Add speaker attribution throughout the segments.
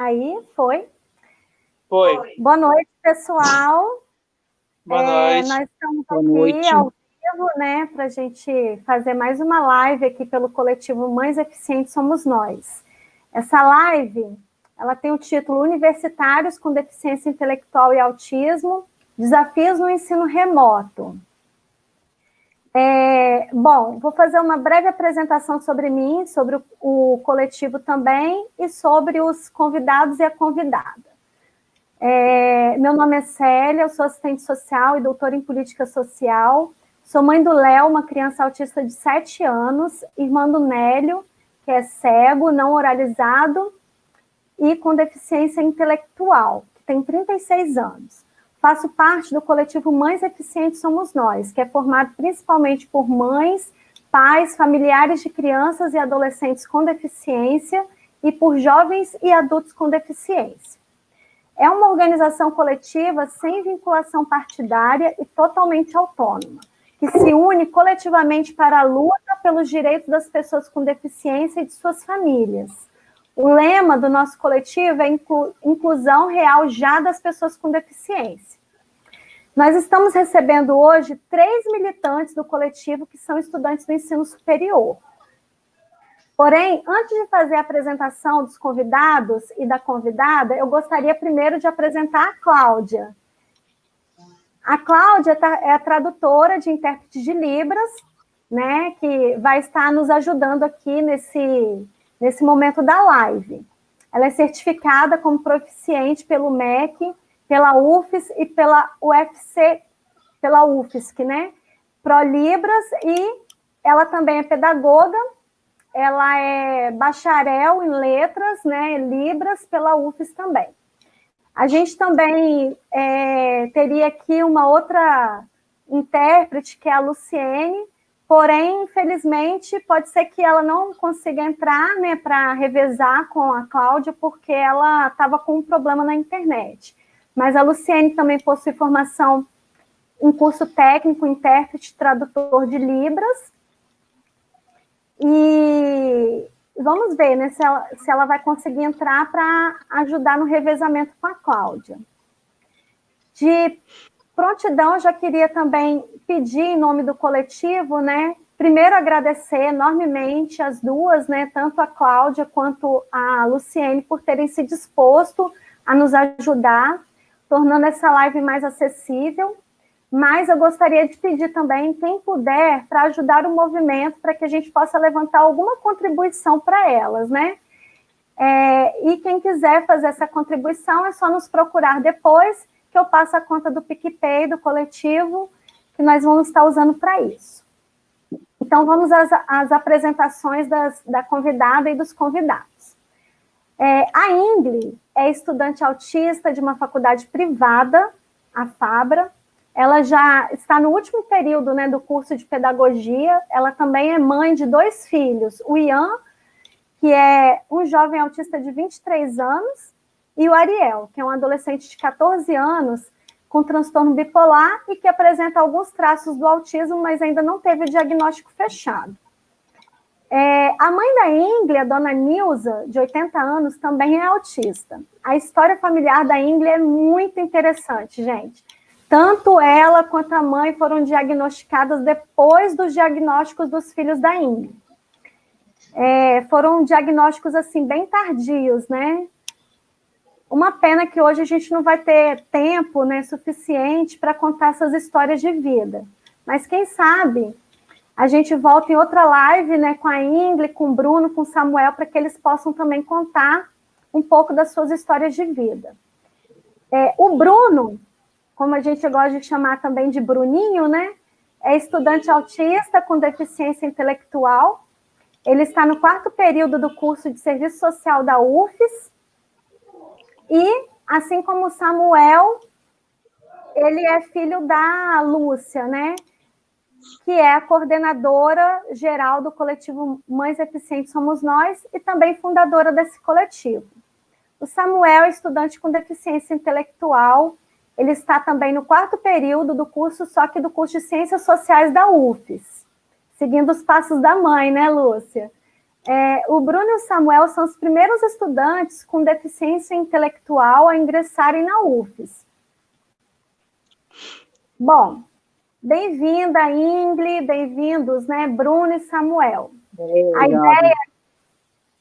Speaker 1: Aí, foi.
Speaker 2: Foi.
Speaker 1: Boa noite, pessoal.
Speaker 2: Boa noite.
Speaker 1: Nós estamos aqui ao vivo, né, para a gente fazer mais uma live aqui pelo coletivo Mães Eficientes Somos Nós. Essa live, ela tem o título Universitários com Deficiência Intelectual e Autismo, Desafios no Ensino Remoto. Bom, vou fazer uma breve apresentação sobre mim, sobre o coletivo também e sobre os convidados e a convidada. Meu nome é Célia, eu sou assistente social e doutora em política social. Sou mãe do Léo, uma criança autista de 7 anos, irmã do Nélio, que é cego, não oralizado e com deficiência intelectual, que tem 36 anos. Faço parte do coletivo Mães Eficientes Somos Nós, que é formado principalmente por mães, pais, familiares de crianças e adolescentes com deficiência e por jovens e adultos com deficiência. É uma organização coletiva sem vinculação partidária e totalmente autônoma, que se une coletivamente para a luta pelos direitos das pessoas com deficiência e de suas famílias. O lema do nosso coletivo é inclusão real já das pessoas com deficiência. Nós estamos recebendo hoje 3 militantes do coletivo que são estudantes do ensino superior. Porém, antes de fazer a apresentação dos convidados e da convidada, eu gostaria primeiro de apresentar a Cláudia. A Cláudia é a tradutora de intérprete de Libras, né, que vai estar nos ajudando aqui nesse momento da live. Ela é certificada como proficiente pelo MEC, pela UFES e pela UFC, pela UFSC, né? Pro Libras, e ela também é pedagoga. Ela é bacharel em letras, né, Libras, pela UFES também. A gente também teria aqui uma outra intérprete, que é a Luciene, porém, infelizmente, pode ser que ela não consiga entrar, né, para revezar com a Cláudia, porque ela estava com um problema na internet. Mas a Luciene também possui formação em curso técnico, intérprete, tradutor de Libras. E vamos ver, né, se ela vai conseguir entrar para ajudar no revezamento com a Cláudia. De prontidão, eu já queria também pedir, em nome do coletivo, né, primeiro agradecer enormemente as duas, né, tanto a Cláudia quanto a Luciene, por terem se disposto a nos ajudar, tornando essa live mais acessível. Mas eu gostaria de pedir também, quem puder, para ajudar o movimento, para que a gente possa levantar alguma contribuição para elas, né? E quem quiser fazer essa contribuição, é só nos procurar depois, que eu passo a conta do PicPay, do coletivo, que nós vamos estar usando para isso. Então, vamos às apresentações da convidada e dos convidados. A Ingrid é estudante autista de uma faculdade privada, a Fabra. Ela já está no último período, né, do curso de pedagogia. Ela também é mãe de 2 filhos, o Ian, que é um jovem autista de 23 anos, e o Ariel, que é um adolescente de 14 anos com transtorno bipolar e que apresenta alguns traços do autismo, mas ainda não teve o diagnóstico fechado. A mãe da Ingrid, a dona Nilza, de 80 anos, também é autista. A história familiar da Ingrid é muito interessante, gente. Tanto ela quanto a mãe foram diagnosticadas depois dos diagnósticos dos filhos da Ingrid. Foram diagnósticos, assim, bem tardios, né? Uma pena que hoje a gente não vai ter tempo, né, suficiente para contar essas histórias de vida. Mas quem sabe a gente volta em outra live, né, com a Ingrid, com o Bruno, com o Samuel, para que eles possam também contar um pouco das suas histórias de vida. O Bruno, como a gente gosta de chamar também de Bruninho, né? É estudante autista com deficiência intelectual. Ele está no 4º período do curso de Serviço Social da UFES. E, assim como o Samuel, ele é filho da Lúcia, né? Que é a coordenadora geral do coletivo Mães Eficientes Somos Nós e também fundadora desse coletivo. O Samuel é estudante com deficiência intelectual. Ele está também no 4º período do curso, só que do curso de Ciências Sociais da UFES, seguindo os passos da mãe, né, Lúcia? O Bruno e o Samuel são os primeiros estudantes com deficiência intelectual a ingressarem na UFES. Bom, bem-vinda, Ingrid, bem-vindos, né, Bruno e Samuel.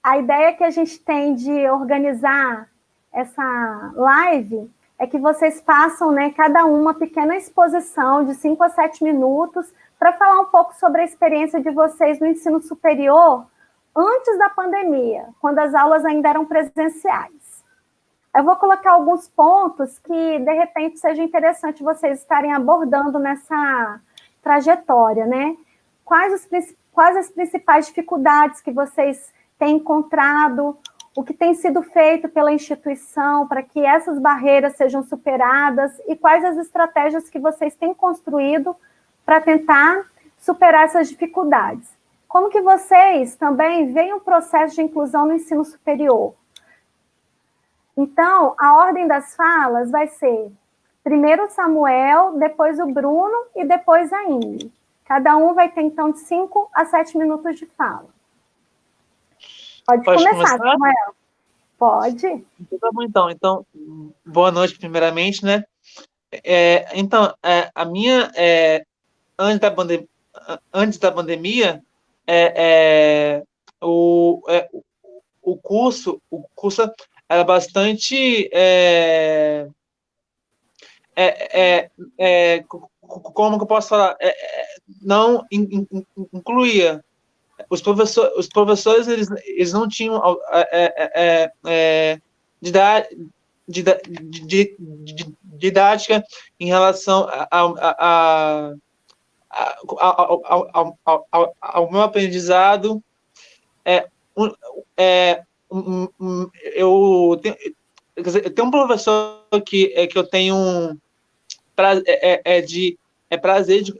Speaker 1: A ideia que a gente tem de organizar essa live é que vocês façam, né, cada uma pequena exposição de 5 a 7 minutos para falar um pouco sobre a experiência de vocês no ensino superior antes da pandemia, quando as aulas ainda eram presenciais. Eu vou colocar alguns pontos que, de repente, seja interessante vocês estarem abordando nessa trajetória, né? Quais as principais dificuldades que vocês têm encontrado, o que tem sido feito pela instituição para que essas barreiras sejam superadas e quais as estratégias que vocês têm construído para tentar superar essas dificuldades. Como que vocês também veem o processo de inclusão no ensino superior? Então, a ordem das falas vai ser primeiro o Samuel, depois o Bruno e depois a Ingrid. Cada um vai ter, então, de 5 a 7 minutos de fala. Pode começar, Samuel. Pode.
Speaker 2: Então, tá bom, então, boa noite, primeiramente, né? A minha, antes da pandemia, o curso era bastante, como que eu posso falar? Não incluía. Os professores eles não tinham didática em relação ao meu aprendizado. Eu tenho um professor que eu tenho prazer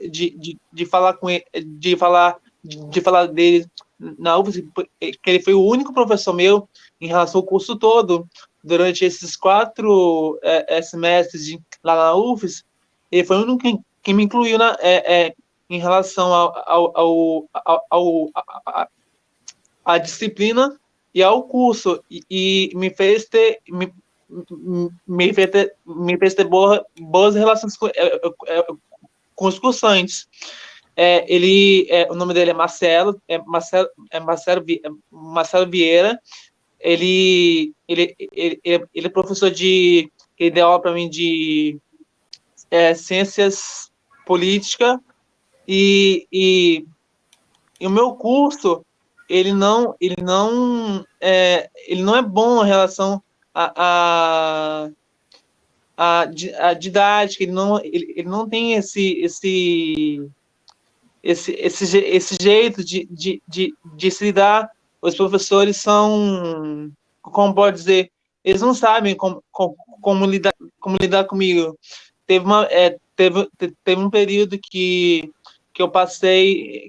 Speaker 2: de falar com ele, de falar dele na UFES, que ele foi o único professor meu em relação ao curso todo, durante esses 4 semestres lá na UFES. Ele foi o único que me incluiu em relação à disciplina e ao curso, e me fez ter boas relações com os cursantes. O nome dele é Marcelo Vieira. Ele é professor ele deu aula para mim de ciências políticas, e o meu curso ele não é bom em relação à didática. Ele não tem esse jeito de se lidar. Os professores são, como pode dizer, eles não sabem como lidar comigo. Teve um período que eu passei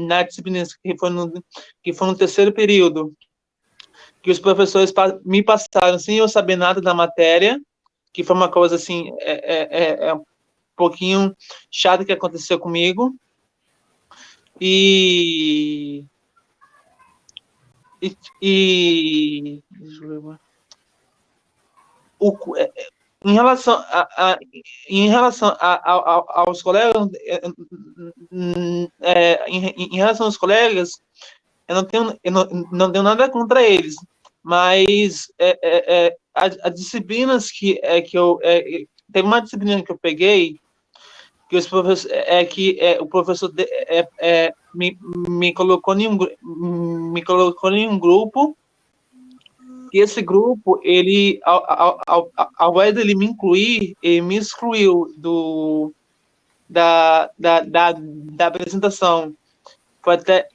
Speaker 2: na disciplina, que foi no terceiro período, que os professores me passaram sem eu saber nada da matéria, que foi uma coisa assim, um pouquinho chato que aconteceu comigo. Em relação aos colegas, em relação aos colegas, eu não tenho nada contra eles, mas as disciplinas que eu teve uma disciplina que eu peguei, que os professores, o professor me colocou em um grupo, e esse grupo, ele, ao invés de ele me incluir, ele me excluiu da apresentação. Foi até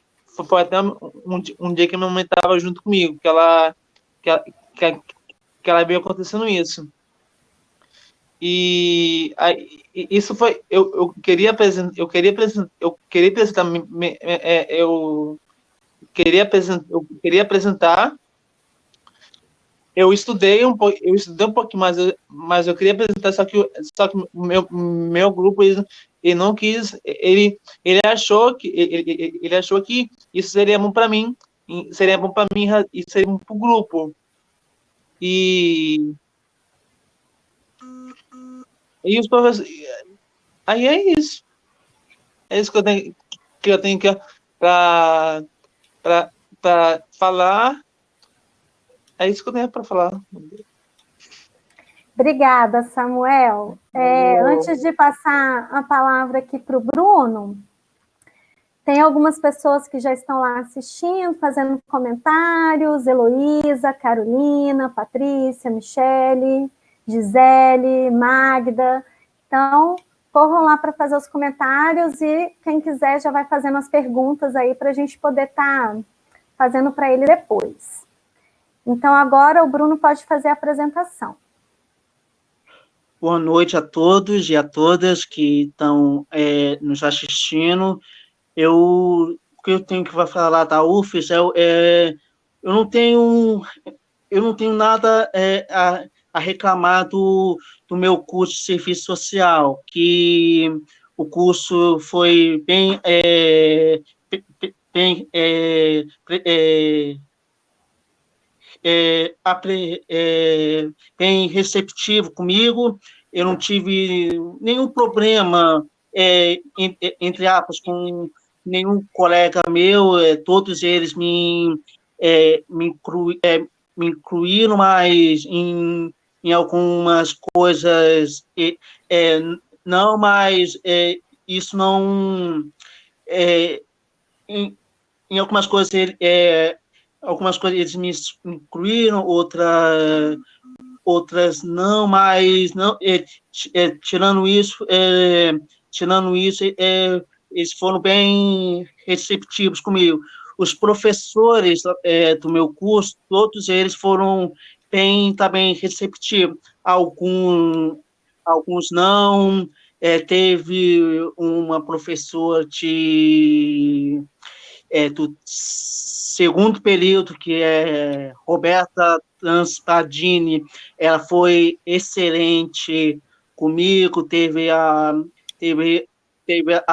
Speaker 2: um dia que a minha mãe estava junto comigo, que ela veio acontecendo isso. E isso foi, eu queria apresentar. Eu estudei um pouquinho mais, mas eu queria apresentar, só que o meu grupo, eles Ele não quis, ele achou que isso seria bom para mim, seria bom para mim e seria bom para o grupo. E os professores, aí é isso. É isso que eu tenho que para falar. É isso que eu tenho para falar.
Speaker 1: Obrigada, Samuel. Antes de passar a palavra aqui para o Bruno, tem algumas pessoas que já estão lá assistindo, fazendo comentários: Heloísa, Carolina, Patrícia, Michele, Gisele, Magda. Então, corram lá para fazer os comentários e quem quiser já vai fazendo as perguntas aí para a gente poder estar fazendo para ele depois. Então, agora o Bruno pode fazer a apresentação.
Speaker 3: Boa noite a todos e a todas que estão nos assistindo. O que eu tenho que falar da UFES eu não tenho nada a reclamar do meu curso de serviço social, que o curso foi bem bem receptivo comigo. Eu não tive nenhum problema, entre aspas, com nenhum colega meu. Todos eles me incluíram, mas em algumas coisas não, mas isso não... em algumas coisas eles me incluíram, outras não, mas não, tirando isso, eles foram bem receptivos comigo. Os professores do meu curso, todos eles foram também receptivos. Alguns não. Teve uma professora do segundo período, que é Roberta Transpadini. Ela foi excelente comigo. Teve a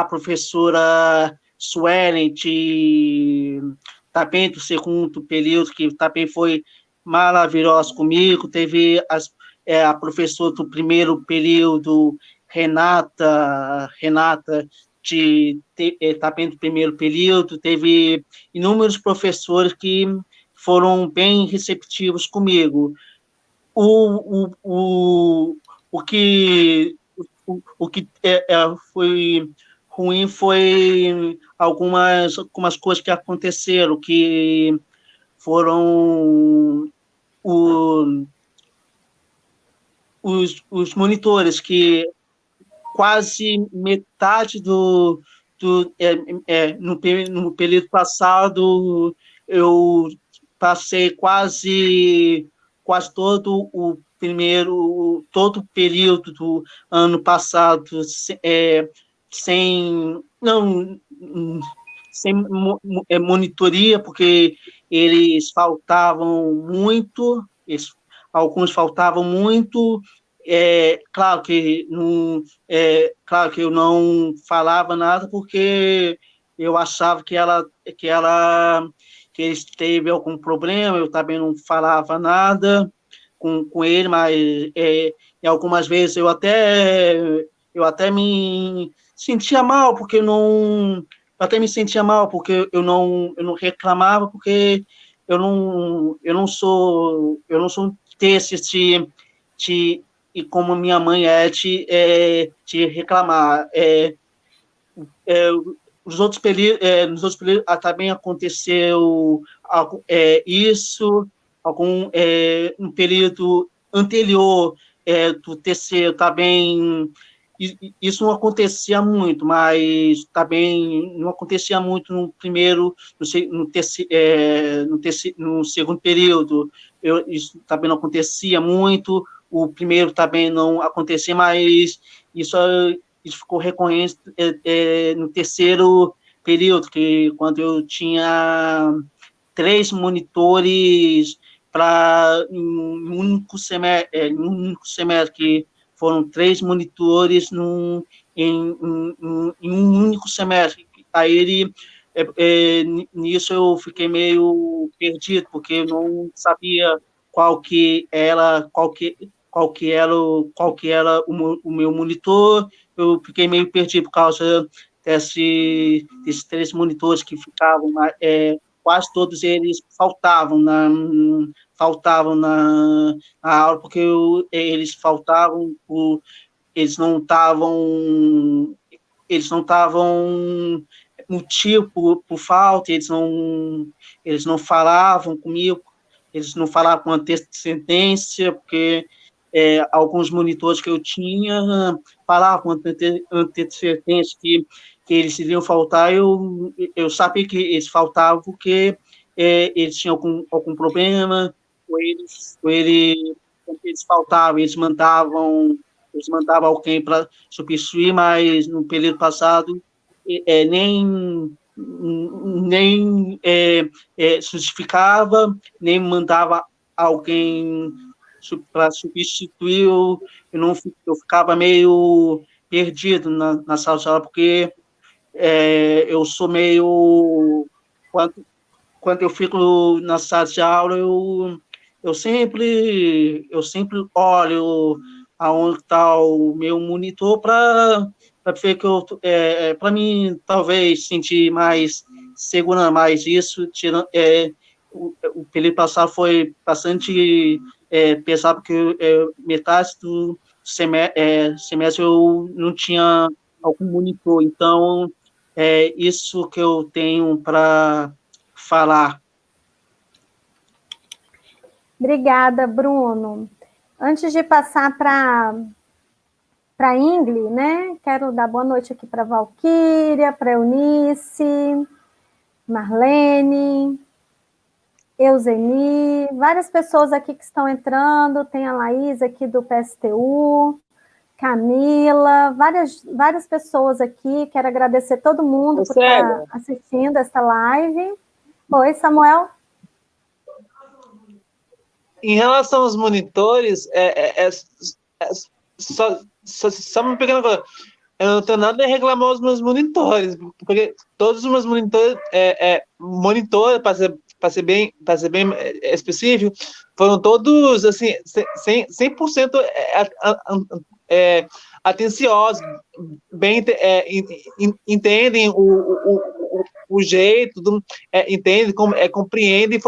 Speaker 3: professora Suelen, também do segundo período, que também foi maravilhosa comigo. Teve a professora do primeiro período, Renata, também do primeiro período. Teve inúmeros professores que foram bem receptivos comigo. O que foi ruim foi algumas coisas que aconteceram, que foram os monitores, que quase metade no período passado, eu passei quase todo o período do ano passado sem monitoria, porque eles faltavam muito, alguns faltavam muito. Claro que eu não falava nada, porque eu achava que eles teve algum problema. Eu também não falava nada com ele, mas em algumas vezes eu até me sentia mal, porque eu não reclamava, porque eu não sou desses e como minha mãe te reclamar. Nos outros períodos também aconteceu isso. No período anterior do terceiro também, isso não acontecia muito, mas também não acontecia muito no primeiro, no segundo período. Isso também não acontecia muito. O primeiro também não acontecia, mas isso ficou recorrente no terceiro período, que quando eu tinha 3 monitores para um único semestre, que foram 3 monitores em um único semestre. Aí nisso eu fiquei meio perdido, porque eu não sabia qual que era o meu monitor. Eu fiquei meio perdido por causa desses três monitores que ficavam, quase todos eles faltavam na aula, porque eles faltavam eles não estavam motivo por falta, eles não falavam comigo, eles não falavam com antecedência, porque alguns monitores que eu tinha falavam com antecedência que eles iriam faltar. Eu sabia que eles faltavam porque eles tinham algum problema, quando eles faltavam, eles mandavam alguém para substituir, mas no período passado nem justificava, nem mandava alguém para substituir. Eu ficava meio perdido na sala de aula, porque eu sou meio... Quando eu fico na sala de aula, eu sempre olho aonde está o meu monitor para ver que para mim talvez sentir mais segura mais isso. O período passado foi bastante pesado, porque metade do semestre eu não tinha algum monitor. Então é isso que eu tenho para falar.
Speaker 1: Obrigada, Bruno. Antes de passar para Ingrid, né? Quero dar boa noite aqui para Valquíria, para Eunice, Marlene, Euseni, várias pessoas aqui que estão entrando. Tem a Laís aqui do PSTU, Camila, várias pessoas aqui. Quero agradecer todo mundo por estar assistindo esta live. Oi, Samuel.
Speaker 2: Em relação aos monitores, só me pegando agora. Eu não tenho nada a reclamar aos meus monitores, porque todos os meus monitores, para ser bem específico, foram todos assim, 100% atenciosos, bem entendem o jeito, entendem, compreendem,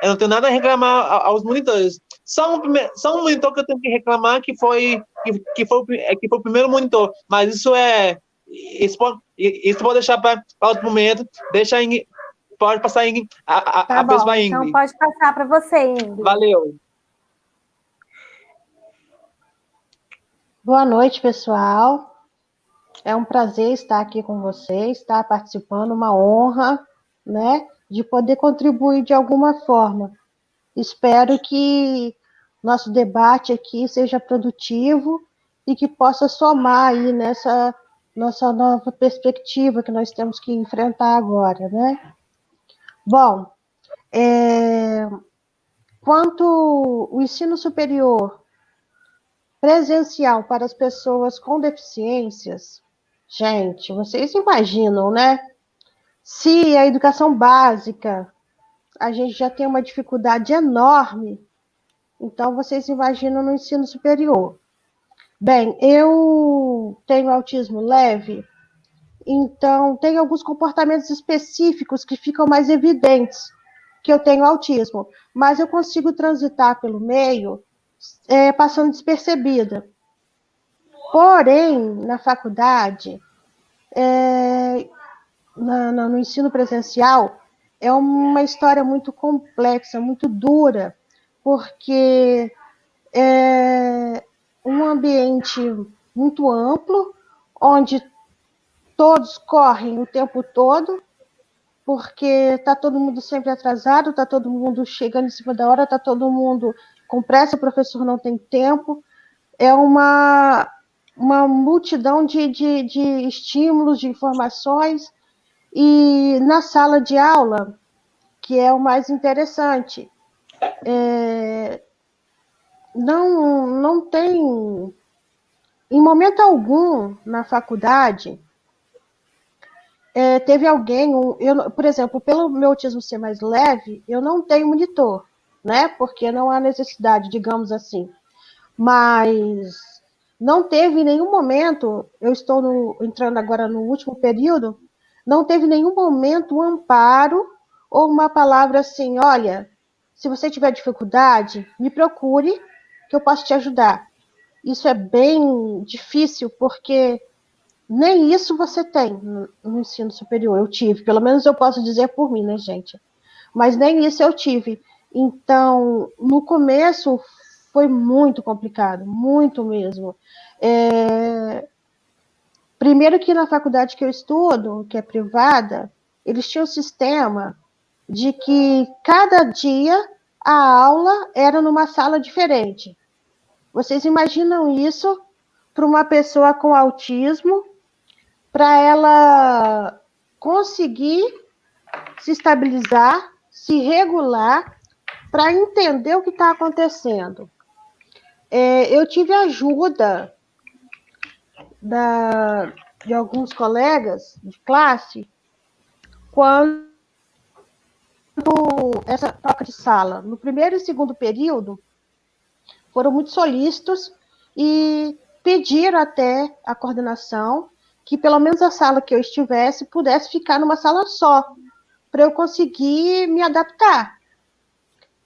Speaker 2: eu não tenho nada a reclamar aos monitores. Só um monitor que eu tenho que reclamar, que foi o primeiro monitor, mas isso pode deixar para outro momento. Pode passar
Speaker 1: a pessoa Ingrid. Então pode passar para você, Ingrid.
Speaker 2: Valeu.
Speaker 4: Boa noite, pessoal. É um prazer estar aqui com vocês, estar participando, uma honra, né, de poder contribuir de alguma forma. Espero que nosso debate aqui seja produtivo e que possa somar aí nessa nossa nova perspectiva que nós temos que enfrentar agora, né? Bom, quanto o ensino superior presencial para as pessoas com deficiências, gente, vocês imaginam, né? Se a educação básica, a gente já tem uma dificuldade enorme, então vocês imaginam no ensino superior. Bem, eu tenho autismo leve, então tem alguns comportamentos específicos que ficam mais evidentes que eu tenho autismo, mas eu consigo transitar pelo meio passando despercebida. Porém, na faculdade, no ensino presencial, é uma história muito complexa, muito dura, porque é um ambiente muito amplo, onde todos correm o tempo todo, porque está todo mundo sempre atrasado, está todo mundo chegando em cima da hora, está todo mundo com pressa, o professor não tem tempo. É uma multidão de estímulos, de informações, e na sala de aula, que é o mais interessante, não tem em momento algum, na faculdade, teve alguém, por exemplo, pelo meu autismo ser mais leve, eu não tenho monitor, né? Porque não há necessidade, digamos assim. Mas não teve em nenhum momento, eu estou entrando agora no último período, não teve em nenhum momento um amparo ou uma palavra assim, olha, se você tiver dificuldade, me procure, que eu posso te ajudar. Isso é bem difícil, porque nem isso você tem no ensino superior. Eu tive, pelo menos eu posso dizer por mim, né, gente? Mas nem isso eu tive. Então, no começo foi muito complicado, muito mesmo. Primeiro que na faculdade que eu estudo, que é privada, eles tinham um sistema de que cada dia a aula era numa sala diferente. Vocês imaginam isso para uma pessoa com autismo, para ela conseguir se estabilizar, se regular, para entender o que está acontecendo. Eu tive ajuda de alguns colegas de classe quando essa troca de sala. No primeiro e segundo período, foram muito solícitos e pediram até a coordenação que pelo menos a sala que eu estivesse pudesse ficar numa sala só, para eu conseguir me adaptar.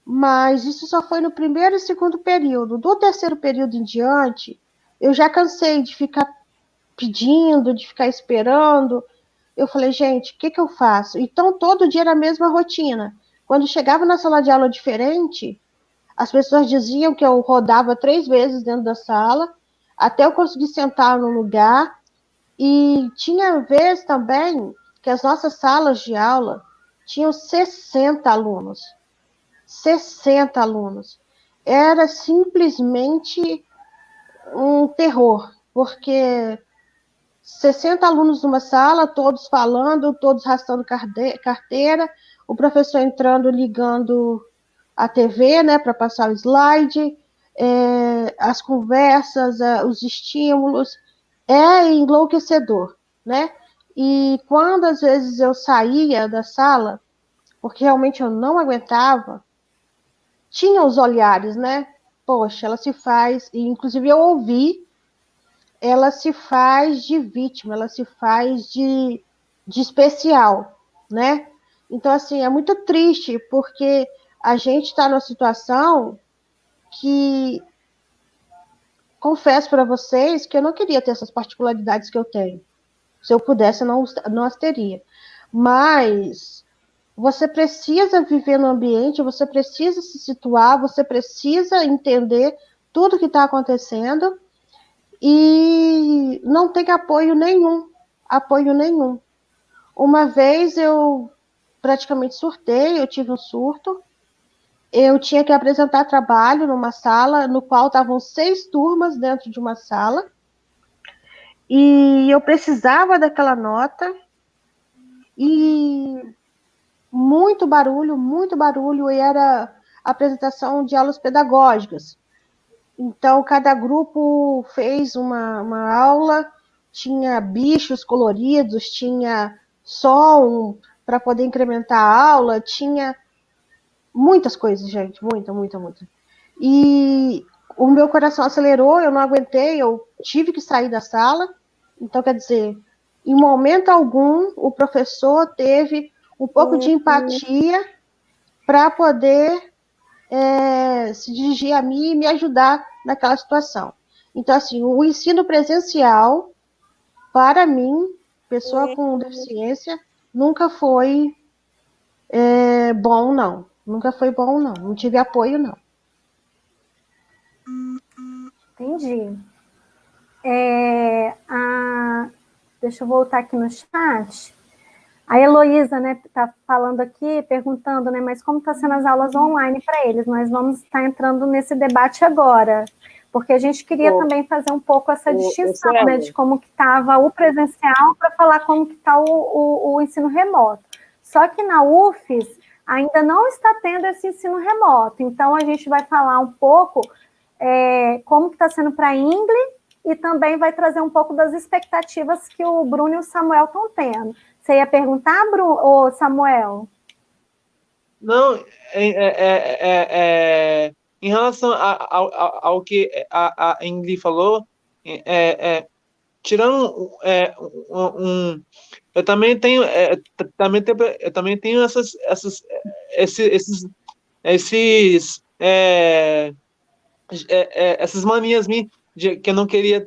Speaker 4: Mas isso só foi no primeiro e segundo período. Do terceiro período em diante, eu já cansei de ficar pedindo, de ficar esperando. Eu falei, gente, o que eu faço? Então, todo dia era a mesma rotina. Quando chegava na sala de aula diferente, as pessoas diziam que eu rodava 3 vezes dentro da sala, até eu conseguir sentar no lugar. E tinha vez também que as nossas salas de aula tinham 60 alunos. 60 alunos. Era simplesmente um terror, porque 60 alunos numa sala, todos falando, todos arrastando carteira, o professor entrando, ligando a TV, né, para passar o slide, as conversas, os estímulos, é enlouquecedor, né? E quando às vezes eu saía da sala, porque realmente eu não aguentava, tinha os olhares, né? Poxa, ela se faz, e inclusive eu ouvi, ela se faz de vítima, ela se faz de especial, né? Então, assim, é muito triste, porque a gente está numa situação que, confesso para vocês, que eu não queria ter essas particularidades que eu tenho. Se eu pudesse, eu não as teria. Mas você precisa viver no ambiente, você precisa se situar, você precisa entender tudo que está acontecendo e não tem apoio nenhum, apoio nenhum. Uma vez eu praticamente surtei, eu tive um surto, eu tinha que apresentar trabalho numa sala, no qual estavam 6 turmas dentro de uma sala, e eu precisava daquela nota, e muito barulho, e era apresentação de aulas pedagógicas. Então, cada grupo fez uma aula, tinha bichos coloridos, tinha som para poder incrementar a aula, tinha muitas coisas, gente, muita. E o meu coração acelerou, eu não aguentei, eu tive que sair da sala. Então, quer dizer, em momento algum, o professor teve um pouco de empatia para poder se dirigir a mim e me ajudar naquela situação. Então, assim, o ensino presencial, para mim, pessoa com deficiência, nunca foi bom, não. Nunca foi bom, não. Não tive apoio, não.
Speaker 1: Entendi. Deixa eu voltar aqui no chat. A Heloísa, né, está falando aqui, perguntando, né, mas como está sendo as aulas online para eles? Nós vamos estar entrando nesse debate agora, porque a gente queria também fazer um pouco essa distinção, né, de como que estava o presencial para falar como que está o ensino remoto. Só que na UFES ainda não está tendo esse ensino remoto, então a gente vai falar um pouco como que está sendo para a Ingrid e também vai trazer um pouco das expectativas que o Bruno e o Samuel estão tendo. Você ia perguntar, Bruno, ou Samuel?
Speaker 2: Não, em relação ao que a Ingrid falou, tirando eu também tenho, eu também tenho esses essas manias minhas que eu não queria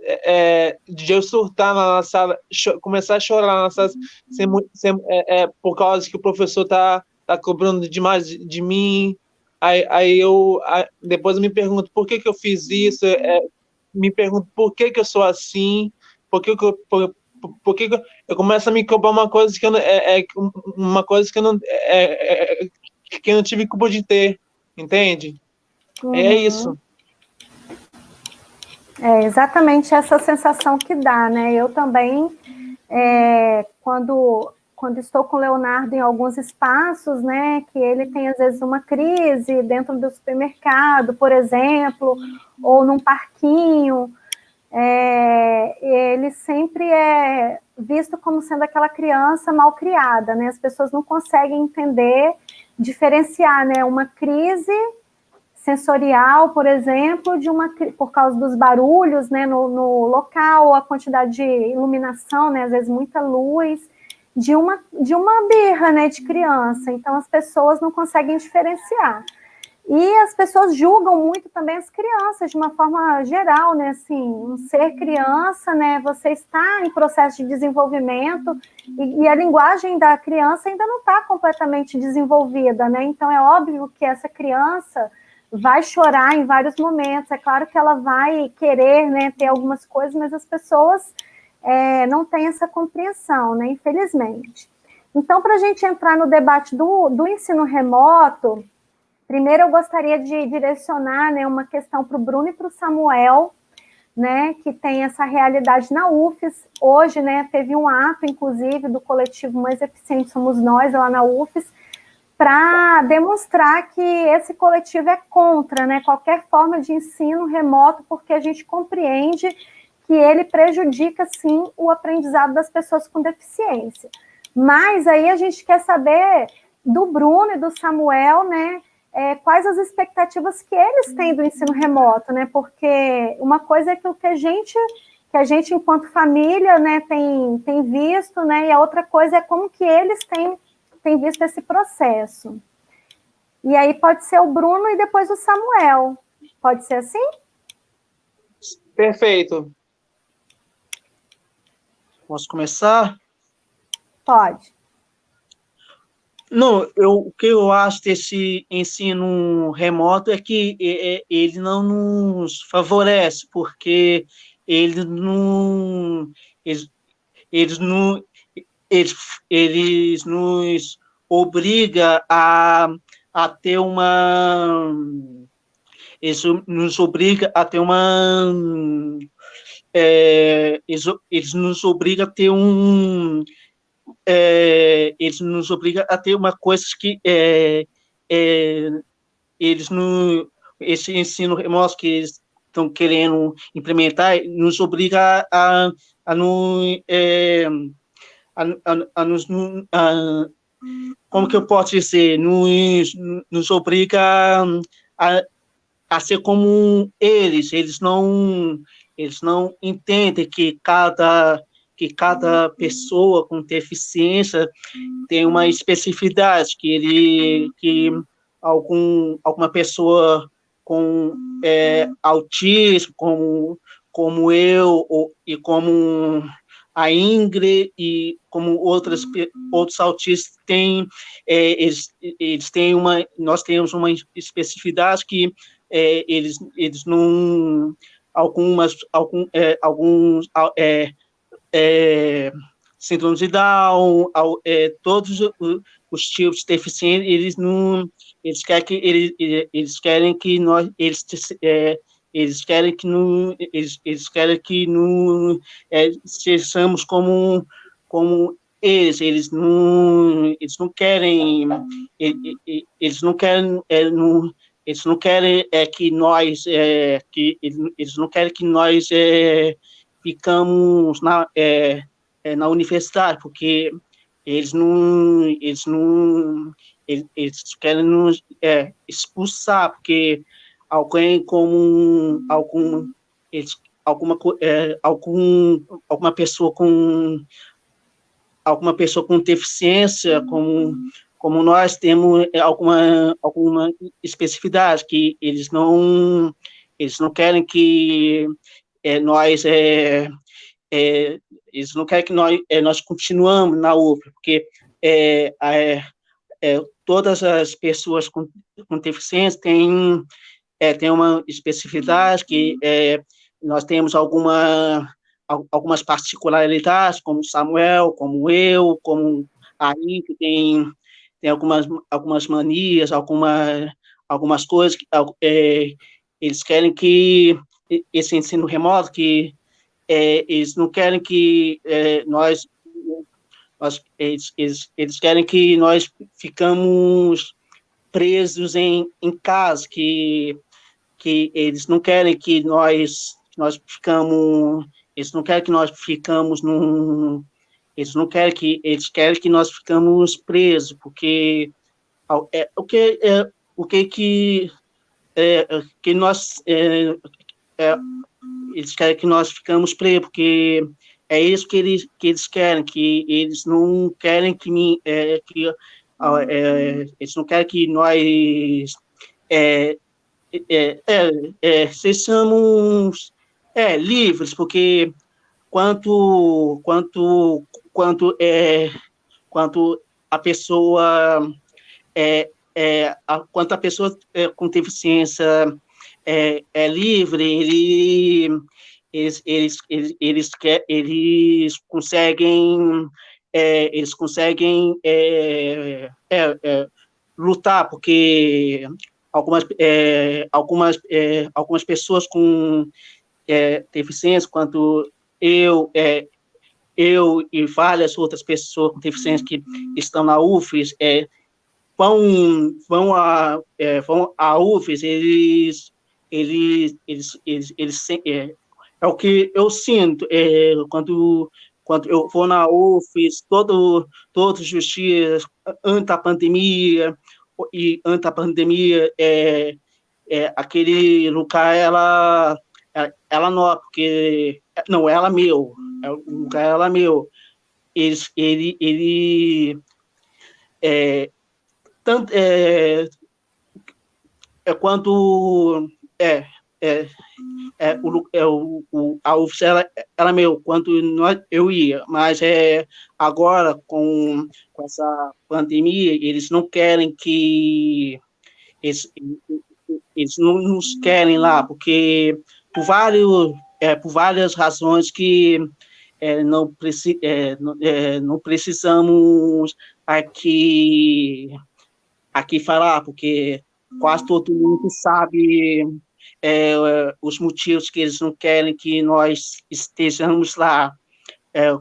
Speaker 2: de eu surtar na sala, começar a chorar na sala por causa que o professor tá cobrando demais de mim. Depois eu me pergunto por que eu fiz isso, me pergunto por que eu sou assim, por que eu começo a me cobrar uma coisa que eu não, uma coisa que eu não que eu não tive culpa de ter, entende? É isso.
Speaker 1: É exatamente essa sensação que dá, né? Eu também, quando estou com o Leonardo em alguns espaços, né, que ele tem às vezes uma crise dentro do supermercado, por exemplo, ou num parquinho, ele sempre é visto como sendo aquela criança mal criada, né? As pessoas não conseguem entender, diferenciar, né, uma crise sensorial, por exemplo, por causa dos barulhos, né, no local, a quantidade de iluminação, né, às vezes muita luz, de uma birra, né, de criança. Então, as pessoas não conseguem diferenciar. E as pessoas julgam muito também as crianças, de uma forma geral, né, assim, um ser criança, né, você está em processo de desenvolvimento e a linguagem da criança ainda não está completamente desenvolvida, né, então é óbvio que essa criança vai chorar em vários momentos, é claro que ela vai querer, né, ter algumas coisas, mas as pessoas não têm essa compreensão, né, infelizmente. Então, para a gente entrar no debate do ensino remoto, primeiro eu gostaria de direcionar, né, uma questão para o Bruno e para o Samuel, né, que tem essa realidade na UFES. Hoje, né, teve um ato, inclusive, do coletivo Mais Eficiente Somos Nós, lá na UFES, para demonstrar que esse coletivo é contra, né, qualquer forma de ensino remoto, porque a gente compreende que ele prejudica, sim, o aprendizado das pessoas com deficiência. Mas aí a gente quer saber do Bruno e do Samuel, né, quais as expectativas que eles têm do ensino remoto, né, porque uma coisa é aquilo que a gente enquanto família, né, tem visto, né, e a outra coisa é como que eles têm visto esse processo. E aí pode ser o Bruno e depois o Samuel. Pode ser assim?
Speaker 2: Perfeito.
Speaker 3: Posso começar?
Speaker 1: Pode.
Speaker 3: Não, o que eu acho desse ensino remoto é que ele não nos favorece, porque ele não, eles não, eles nos obriga a ter uma, isso nos obriga a ter uma, eles nos obriga a ter eles nos obrigam a ter uma coisa que eles no esse ensino remoto que eles estão querendo implementar nos obriga a, no, a nos como que eu posso dizer, nos obriga a, a ser como eles não entendem que cada pessoa com deficiência tem uma especificidade, que alguma pessoa com autismo, como eu, e como a Ingrid, e como outros autistas têm, eles têm nós temos uma especificidade que eles não, alguns síndrome de Down, todos os tipos de deficiência, eles querem que nós, eles querem que sejamos como eles não querem eles não querem que nós eles não querem que nós ficamos na universidade, porque eles querem nos expulsar, porque alguém como alguma pessoa com deficiência, como nós temos alguma especificidade que eles não querem que nós eles não querem que nós continuamos na UFRA, porque todas as pessoas com deficiência têm uma especificidade que nós temos algumas particularidades, como Samuel, como eu, como aí, que tem algumas manias, algumas coisas que eles querem que esse ensino remoto, que eles não querem que eles querem que nós ficamos presos em casa, que eles não querem que nós ficamos, eles não querem que nós ficamos eles querem que nós ficamos presos, porque que nós eles querem que nós ficamos presos, porque é isso que eles querem, que eles não querem eles não querem que nós sejamos livres, porque quanto a pessoa quanto a pessoa com deficiência é livre, eles conseguem lutar, porque algumas pessoas com deficiência, quanto eu e várias outras pessoas com deficiência que estão na UFES, vão à UFES, é o que eu sinto, quando eu vou na UFES, todos os dias, antes da pandemia, aquele lugar, ela não, porque, não, ela é meu, o lugar ela é meu, tanto, quando a UFS, ela é meu, quando eu ia, mas agora, com essa pandemia, eles não querem que eles não nos querem lá, porque por várias razões que não precisamos aqui falar, porque quase todo mundo sabe os motivos que eles não querem que nós estejamos lá.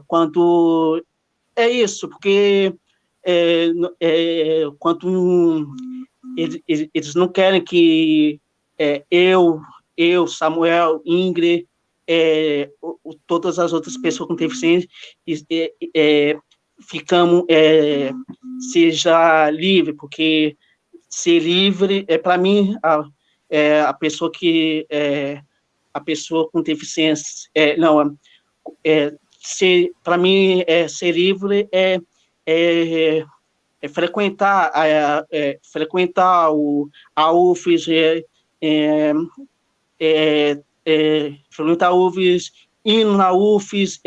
Speaker 3: Quanto é isso, porque quanto eles não querem que eu, Samuel, Ingrid, todas as outras pessoas com deficiência ficamos seja livre, porque ser livre para mim a pessoa que a pessoa com deficiência para mim ser livre frequentar a UFES, frequentar a UFES, indo na UFES,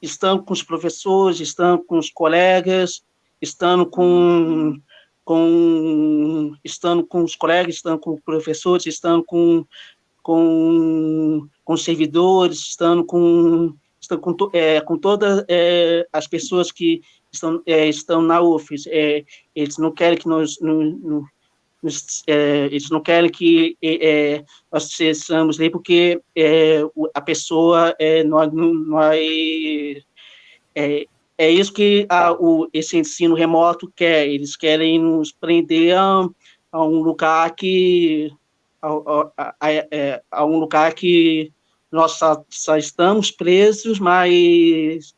Speaker 3: estando com os professores, estando com os colegas, estando com os colegas, estando com os professores, estando com os servidores, estando com todas as pessoas que estão na UFES. Eles não querem que eles não querem que nós sejamos ali, porque a pessoa é isso que esse ensino remoto quer. Eles querem nos prender a um lugar que a um lugar que nós só estamos presos, mas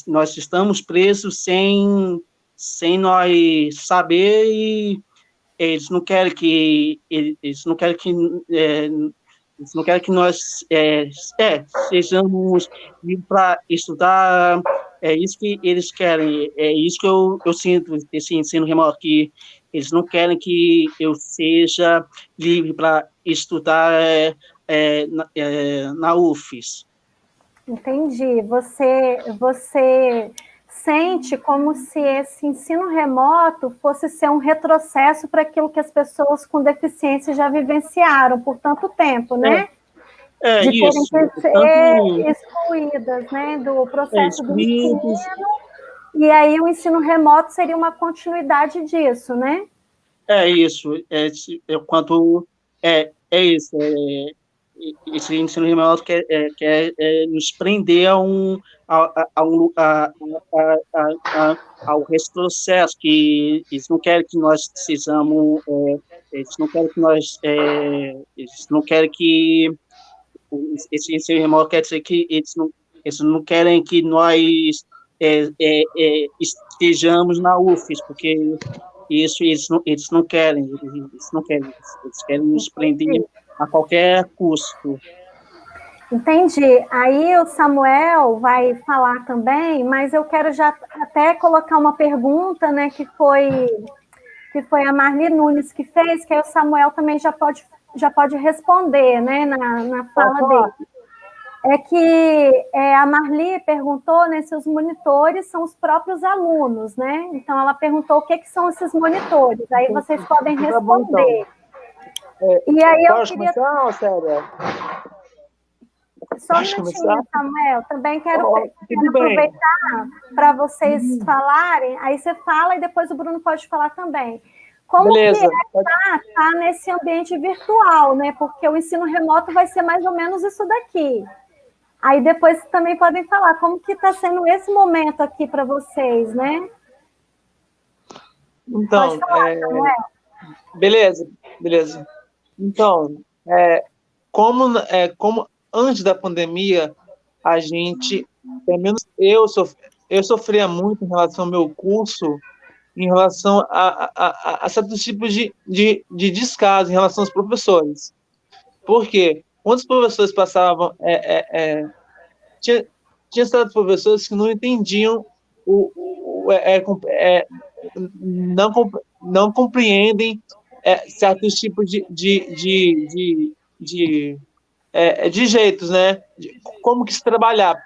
Speaker 3: nós estamos presos sem nós saber, e eles não querem que nós sejamos livres para estudar. É isso que eles querem. É isso que eu sinto desse ensino remoto, que eles não querem que eu seja livre para estudar na UFES.
Speaker 1: Entendi. Você sente como se esse ensino remoto fosse ser um retrocesso para aquilo que as pessoas com deficiência já vivenciaram por tanto tempo, né? De
Speaker 3: Isso.
Speaker 1: terem que ser excluídas, né, do processo do ensino, e aí o ensino remoto seria uma continuidade disso, né?
Speaker 3: Isso. Isso. Esse ensino remoto quer nos prender ao retrocesso, que eles não querem que nós sejamos, eles não querem que nós, eles não querem que esse ensino remoto quer dizer que eles não querem que nós estejamos na UFES, porque isso eles não querem, eles querem nos prender a qualquer custo.
Speaker 1: Entendi. Aí o Samuel vai falar também, mas eu quero já até colocar uma pergunta, né, que foi a Marli Nunes que fez, que aí o Samuel também já pode responder, né, na fala dele. É que a Marli perguntou, né, se os monitores são os próprios alunos, né? Então, ela perguntou o que são esses monitores. Aí vocês podem responder. E aí eu queria...
Speaker 2: começar, Célia?
Speaker 1: Só um minutinho, Samuel. Também quero aproveitar para vocês falarem. Aí você fala e depois o Bruno pode falar também. Como Beleza. Que tá nesse ambiente virtual, né? Porque o ensino remoto vai ser mais ou menos isso daqui. Aí depois também podem falar como que está sendo esse momento aqui para vocês, né?
Speaker 2: Então,
Speaker 1: pode falar, Samuel.
Speaker 2: Beleza. Então, como antes da pandemia, a gente, pelo menos eu sofria muito em relação ao meu curso, em relação a certos tipos de descaso em relação aos professores. Por quê? Quando os professores passavam... Tinha certos professores que não entendiam não compreendem certos tipos de jeitos, né? Como que se trabalhar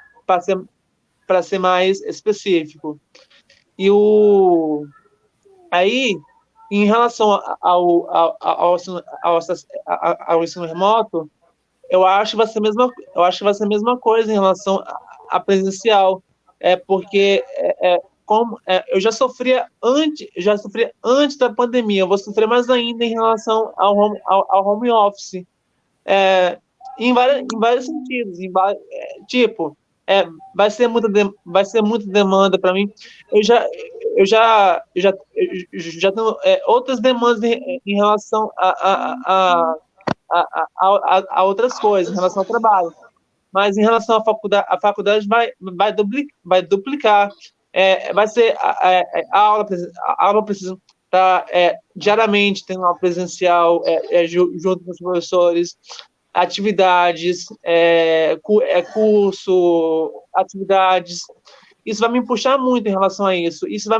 Speaker 2: para ser mais específico. E aí, em relação ao ensino remoto, eu acho que vai ser a mesma coisa em relação a presencial, porque eu já sofria antes da pandemia, eu vou sofrer mais ainda em relação ao home office, em vários sentidos, vai ser muita demanda para mim. Eu já tenho outras demandas em relação a outras coisas, em relação ao trabalho. Mas em relação à faculdade, a faculdade vai duplicar. Vai ser a aula precisa estar diariamente tendo uma presencial junto com os professores, atividades, curso, atividades. Isso vai me puxar muito em relação a isso. Isso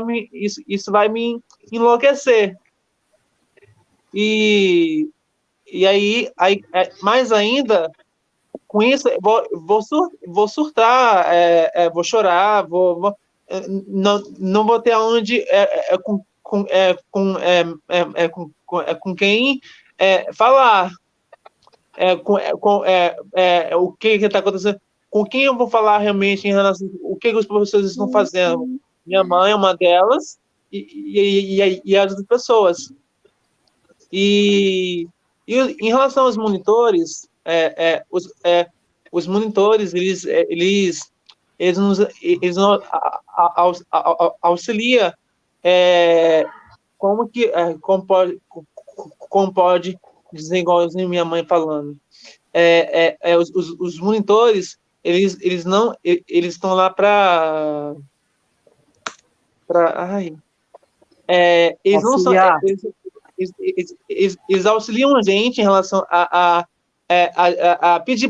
Speaker 2: vai me enlouquecer. E aí, mais ainda, com isso, vou surtar, vou chorar, não vou ter aonde com quem falar, o que está acontecendo, com quem eu vou falar realmente em relação o que os professores estão fazendo. Minha mãe é uma delas e as outras pessoas. E em relação aos monitores, os monitores, eles nos auxiliam como pode dizer igualzinho minha mãe falando. Os monitores, eles estão lá para eles não são,
Speaker 3: Auxiliar.
Speaker 2: eles auxiliam a gente em relação a pedir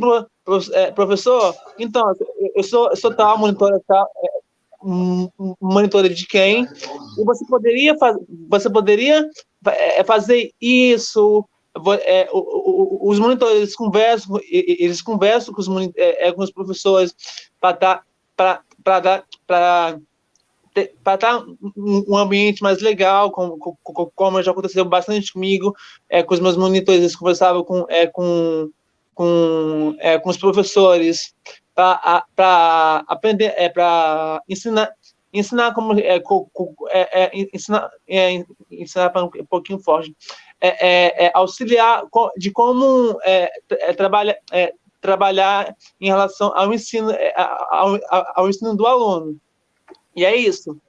Speaker 2: professor, então, eu sou tal, monitora tal, monitora de quem, e você poderia fazer isso. Os monitores eles conversam com com os professores para estar um ambiente mais legal, como já aconteceu bastante comigo, com os meus monitores, eles conversavam com os professores para aprender, ensinar como ensinar para um pouquinho forte, auxiliar de como trabalhar em relação ao ensino, ao ensino do aluno. E é isso.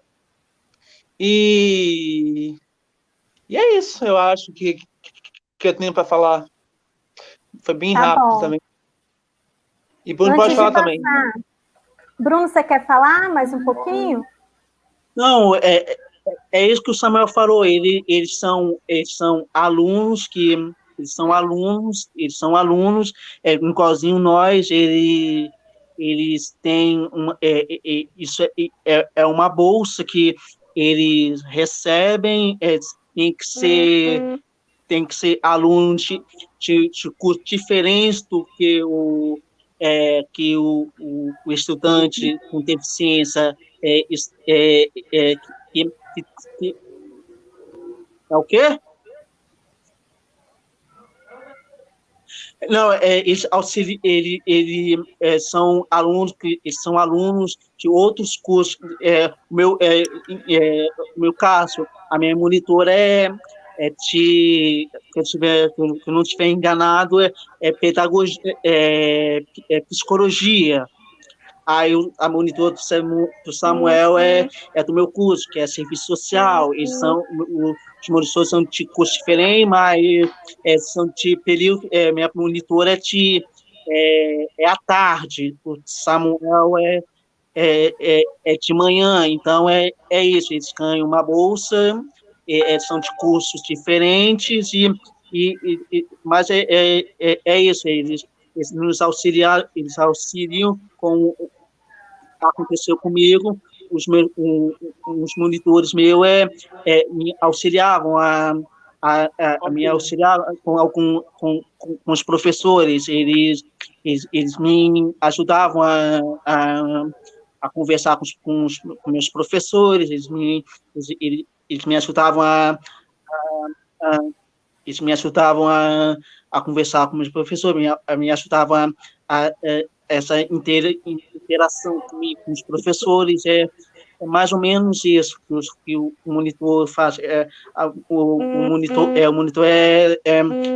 Speaker 2: E é isso, eu acho que eu tenho para falar. Foi bem rápido
Speaker 1: bom.
Speaker 2: também. E Bruno pode falar também.
Speaker 1: Bruno, você quer falar mais um pouquinho?
Speaker 3: Não, é isso que o Samuel falou. Eles são alunos eles são alunos, igualzinho nós, eles têm isso é uma bolsa que eles recebem, tem que ser aluno de curso diferente do que o estudante com deficiência é o quê? Não, são alunos de outros cursos. O meu caso, a minha monitora se eu não estiver enganado, pedagogia, psicologia. Aí a monitora do Samuel é do meu curso, que é serviço social. Os monitores são de curso diferente, mas são de período. Minha monitora é à tarde, o Samuel é de manhã. Então é isso, eles ganham uma bolsa, são de cursos diferentes, mas é isso, eles nos auxiliam, com aconteceu comigo. Os monitores meus me auxiliavam me auxiliavam com os professores. Eles me ajudavam a conversar com os meus professores. Eles me ajudavam a conversar com meus professores, me ajudavam essa interação comigo, com os professores. É mais ou menos isso que o monitor faz. O monitor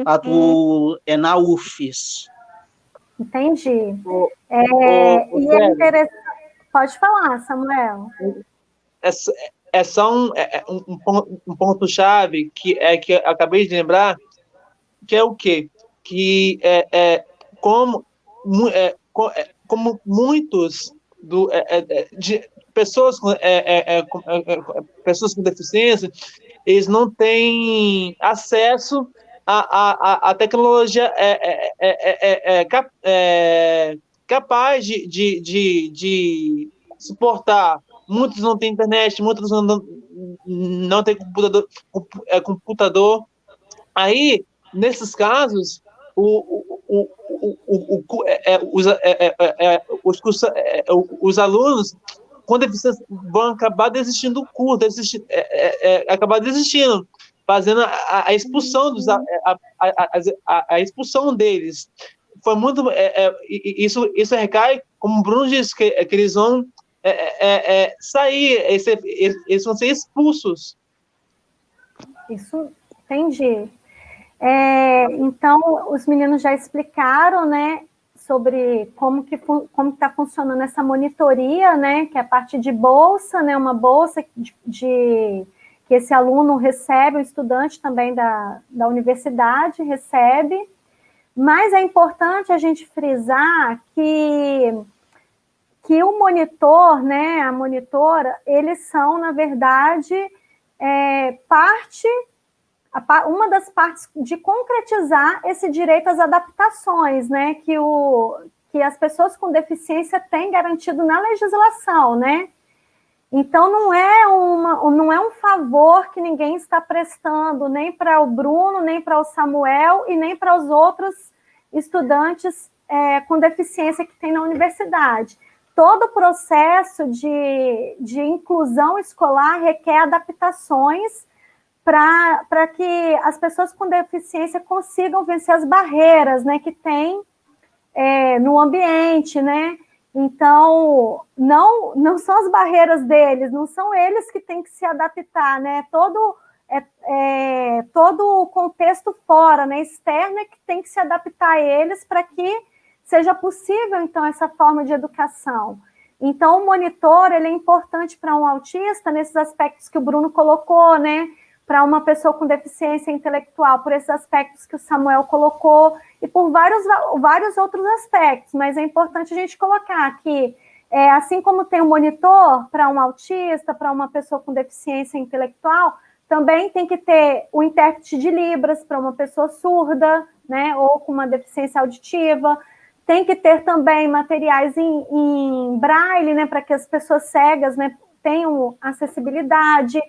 Speaker 3: atua na UFES.
Speaker 1: Entendi. E é interessante. Pode falar, Samuel.
Speaker 2: É só um ponto-chave que eu acabei de lembrar, que é o quê? Que como muitos de pessoas com deficiência, eles não têm acesso à tecnologia capaz de suportar. Muitos não têm internet, muitos não têm computador. Aí, nesses casos, os alunos com deficiência vão acabar desistindo do curso, acabar desistindo, fazendo a expulsão a expulsão deles. Foi muito isso recai, como o Bruno disse, que eles vão sair, eles vão ser expulsos.
Speaker 1: Isso, entendi. Então, os meninos já explicaram, né, sobre como está funcionando essa monitoria, né, que é a parte de bolsa, né, uma bolsa que esse aluno recebe, o estudante também da universidade recebe, mas é importante a gente frisar que o monitor, né, a monitora, eles são, na verdade, uma das partes de concretizar esse direito às adaptações, né, que as pessoas com deficiência têm garantido na legislação, né? Então, não é um favor que ninguém está prestando, nem para o Bruno, nem para o Samuel, e nem para os outros estudantes com deficiência que tem na universidade. Todo o processo de inclusão escolar requer adaptações para que as pessoas com deficiência consigam vencer as barreiras, né, que tem no ambiente, né? Então, não são as barreiras deles, não são eles que têm que se adaptar, né? Todo o contexto fora, né, externo, é que tem que se adaptar a eles para que seja possível, então, essa forma de educação. Então, o monitor, ele é importante para um autista nesses aspectos que o Bruno colocou, né? Para uma pessoa com deficiência intelectual, por esses aspectos que o Samuel colocou, e por vários outros aspectos, mas é importante a gente colocar que, assim como tem um monitor para um autista, para uma pessoa com deficiência intelectual, também tem que ter o intérprete de Libras para uma pessoa surda, né, ou com uma deficiência auditiva, tem que ter também materiais em braille, né, para que as pessoas cegas, né, tenham acessibilidade.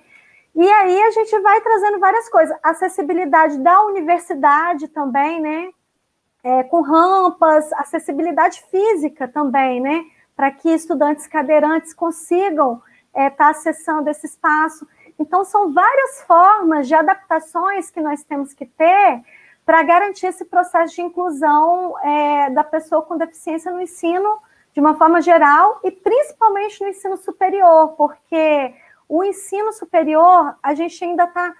Speaker 1: E aí a gente vai trazendo várias coisas. Acessibilidade da universidade também, né? Com rampas, acessibilidade física também, né? Para que estudantes cadeirantes consigam estar acessando esse espaço. Então, são várias formas de adaptações que nós temos que ter para garantir esse processo de inclusão da pessoa com deficiência no ensino, de uma forma geral, e principalmente no ensino superior, porque o ensino superior, a gente ainda está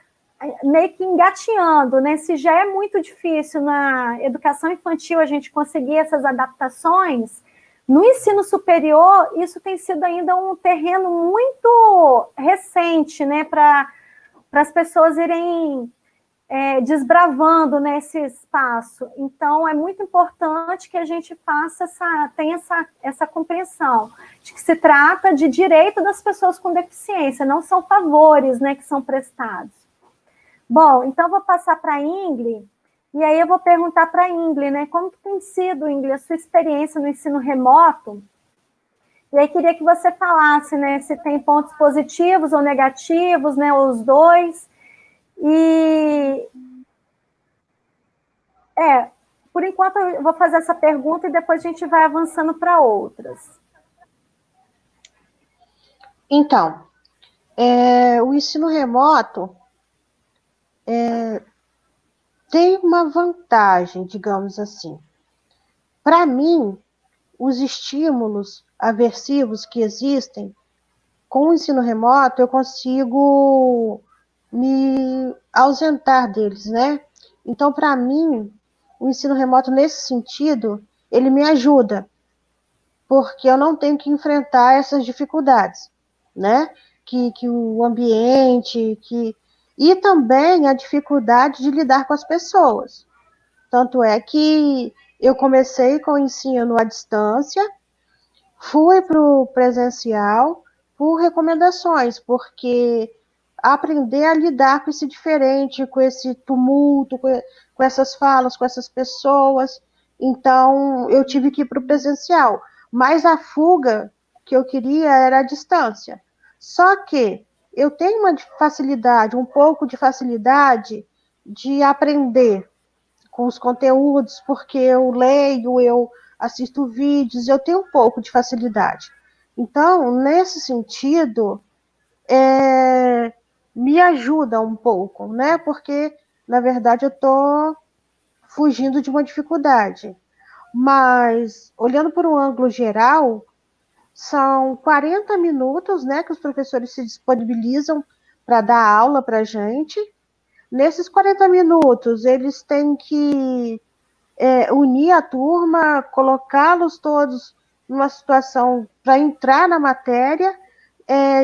Speaker 1: meio que engateando, né? Se já é muito difícil na educação infantil a gente conseguir essas adaptações, no ensino superior, isso tem sido ainda um terreno muito recente, né? Para as pessoas irem desbravando nesse espaço. Então, é muito importante que a gente tenha essa compreensão de que se trata de direito das pessoas com deficiência, não são favores, né, que são prestados. Bom, então eu vou passar para a Ingrid, e aí eu vou perguntar para a Ingrid, né, como que tem sido, Ingrid, a sua experiência no ensino remoto, e aí queria que você falasse, né, se tem pontos positivos ou negativos, né, ou os dois. E por enquanto eu vou fazer essa pergunta e depois a gente vai avançando para outras.
Speaker 4: Então, o ensino remoto tem uma vantagem, digamos assim. Para mim, os estímulos aversivos que existem, com o ensino remoto, eu consigo me ausentar deles, né? Então, para mim, o ensino remoto, nesse sentido, ele me ajuda, porque eu não tenho que enfrentar essas dificuldades, né? Que o ambiente, e também a dificuldade de lidar com as pessoas. Tanto é que eu comecei com o ensino à distância, fui para o presencial por recomendações, porque aprender a lidar com esse diferente, com esse tumulto, com essas falas, com essas pessoas. Então, eu tive que ir para o presencial. Mas a fuga que eu queria era a distância. Só que eu tenho um pouco de facilidade de aprender com os conteúdos, porque eu leio, eu assisto vídeos, eu tenho um pouco de facilidade. Então, nesse sentido, me ajuda um pouco, né? Porque, na verdade, eu estou fugindo de uma dificuldade. Mas, olhando por um ângulo geral, são 40 minutos, né, que os professores se disponibilizam para dar aula para a gente. Nesses 40 minutos, eles têm que unir a turma, colocá-los todos numa situação para entrar na matéria,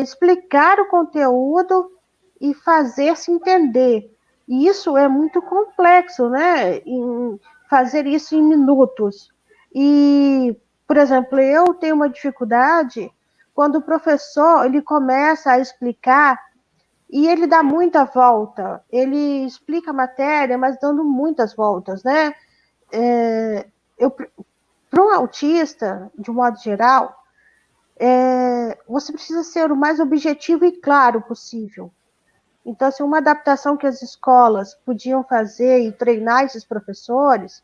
Speaker 4: explicar o conteúdo e fazer-se entender. E isso é muito complexo, né? Em fazer isso em minutos. E, por exemplo, eu tenho uma dificuldade quando o professor ele começa a explicar e ele dá muita volta. Ele explica a matéria, mas dando muitas voltas, né? Para um autista, de um modo geral, você precisa ser o mais objetivo e claro possível. Então, assim, uma adaptação que as escolas podiam fazer e treinar esses professores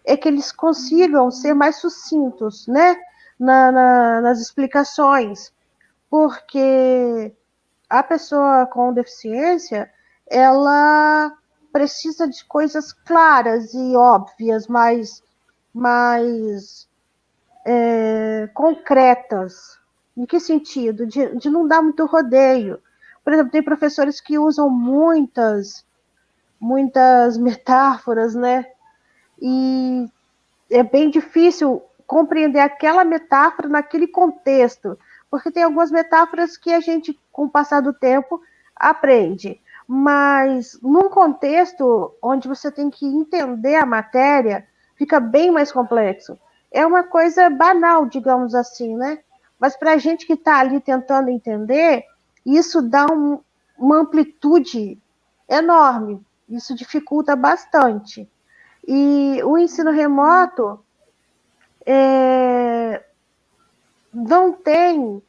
Speaker 4: é que eles consigam ser mais sucintos, né, nas explicações, porque a pessoa com deficiência, ela precisa de coisas claras e óbvias, mais concretas. Em que sentido? De não dar muito rodeio. Por exemplo, tem professores que usam muitas metáforas, né? E é bem difícil compreender aquela metáfora naquele contexto, porque tem algumas metáforas que a gente, com o passar do tempo, aprende. Mas num contexto onde você tem que entender a matéria, fica bem mais complexo. É uma coisa banal, digamos assim, né? Mas para a gente que está ali tentando entender, isso dá uma amplitude enorme. Isso dificulta bastante. E o ensino remoto não tem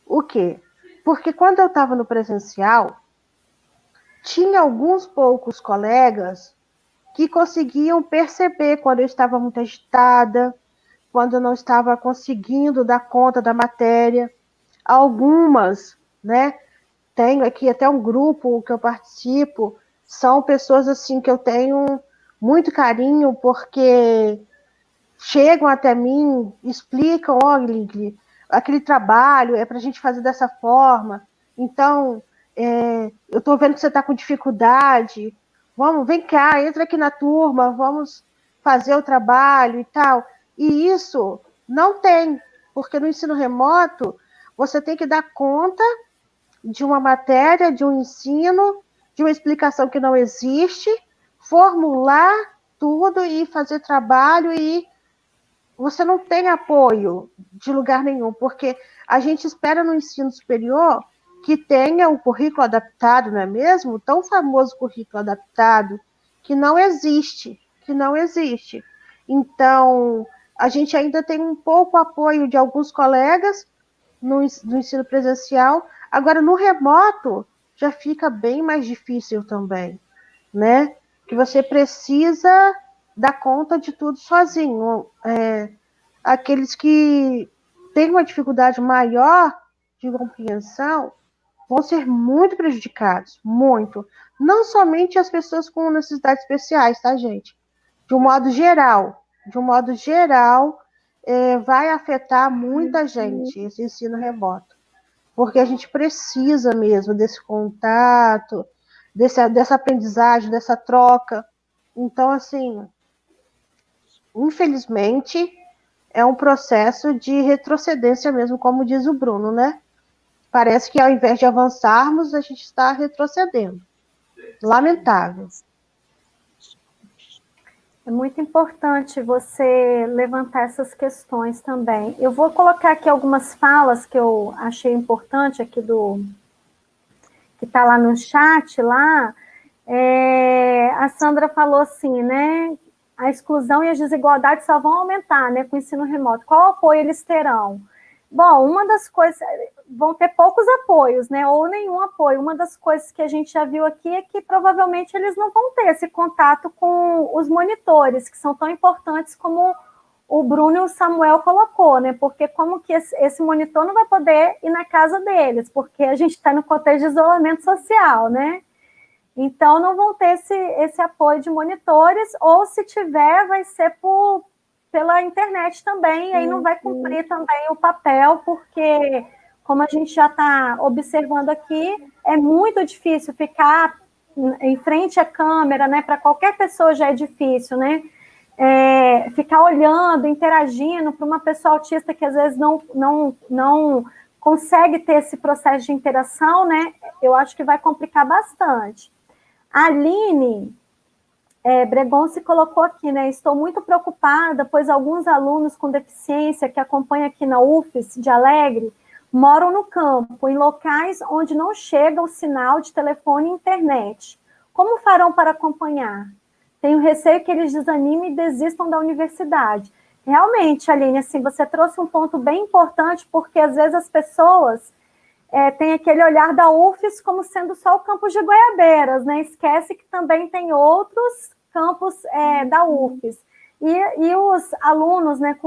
Speaker 4: o quê? Porque quando eu estava no presencial, tinha alguns poucos colegas que conseguiam perceber quando eu estava muito agitada, quando eu não estava conseguindo dar conta da matéria. Algumas, né? Tenho aqui até um grupo que eu participo, são pessoas assim que eu tenho muito carinho, porque chegam até mim, explicam, olha, aquele trabalho é para a gente fazer dessa forma, então eu estou vendo que você está com dificuldade, vem cá, entra aqui na turma, vamos fazer o trabalho e tal. E isso não tem, porque no ensino remoto você tem que dar conta de uma matéria, de um ensino, de uma explicação que não existe, formular tudo e fazer trabalho, e você não tem apoio de lugar nenhum, porque a gente espera no ensino superior que tenha o currículo adaptado, não é mesmo? O tão famoso currículo adaptado, que não existe. Então, a gente ainda tem um pouco apoio de alguns colegas no ensino presencial. Agora, no remoto, já fica bem mais difícil também, né? Que você precisa dar conta de tudo sozinho. Aqueles que têm uma dificuldade maior de compreensão vão ser muito prejudicados, muito. Não somente as pessoas com necessidades especiais, tá, gente? De um modo geral, vai afetar muita gente esse ensino remoto, porque a gente precisa mesmo desse contato, dessa aprendizagem, dessa troca. Então, assim, infelizmente, é um processo de retrocedência mesmo, como diz o Bruno, né? Parece que ao invés de avançarmos, a gente está retrocedendo. Lamentável.
Speaker 1: É muito importante você levantar essas questões também. Eu vou colocar aqui algumas falas que eu achei importante aqui que está lá no chat, lá. A Sandra falou assim, né? A exclusão e as desigualdades só vão aumentar, né, com o ensino remoto. Qual apoio eles terão? Bom, uma das coisas, vão ter poucos apoios, né, ou nenhum apoio. Uma das coisas que a gente já viu aqui é que provavelmente eles não vão ter esse contato com os monitores, que são tão importantes como o Bruno e o Samuel colocou, né, porque como que esse monitor não vai poder ir na casa deles, porque a gente está no contexto de isolamento social, né? Então, não vão ter esse apoio de monitores, ou se tiver, vai ser pela internet também, e aí não vai cumprir também o papel, porque, como a gente já está observando aqui, é muito difícil ficar em frente à câmera, né? Para qualquer pessoa já é difícil, né? Ficar olhando, interagindo para uma pessoa autista que às vezes não consegue ter esse processo de interação, né? eu acho que vai complicar bastante. A Aline Bregon se colocou aqui, né? Estou muito preocupada, pois alguns alunos com deficiência que acompanham aqui na UFES de Alegre moram no campo, em locais onde não chega o sinal de telefone e internet. Como farão para acompanhar? Tenho receio que eles desanimem e desistam da universidade. Realmente, Aline, assim, você trouxe um ponto bem importante, porque às vezes as pessoas têm aquele olhar da UFES como sendo só o campus de Goiabeiras, né? Esquece que também tem outros campus da UFES. E os alunos, né,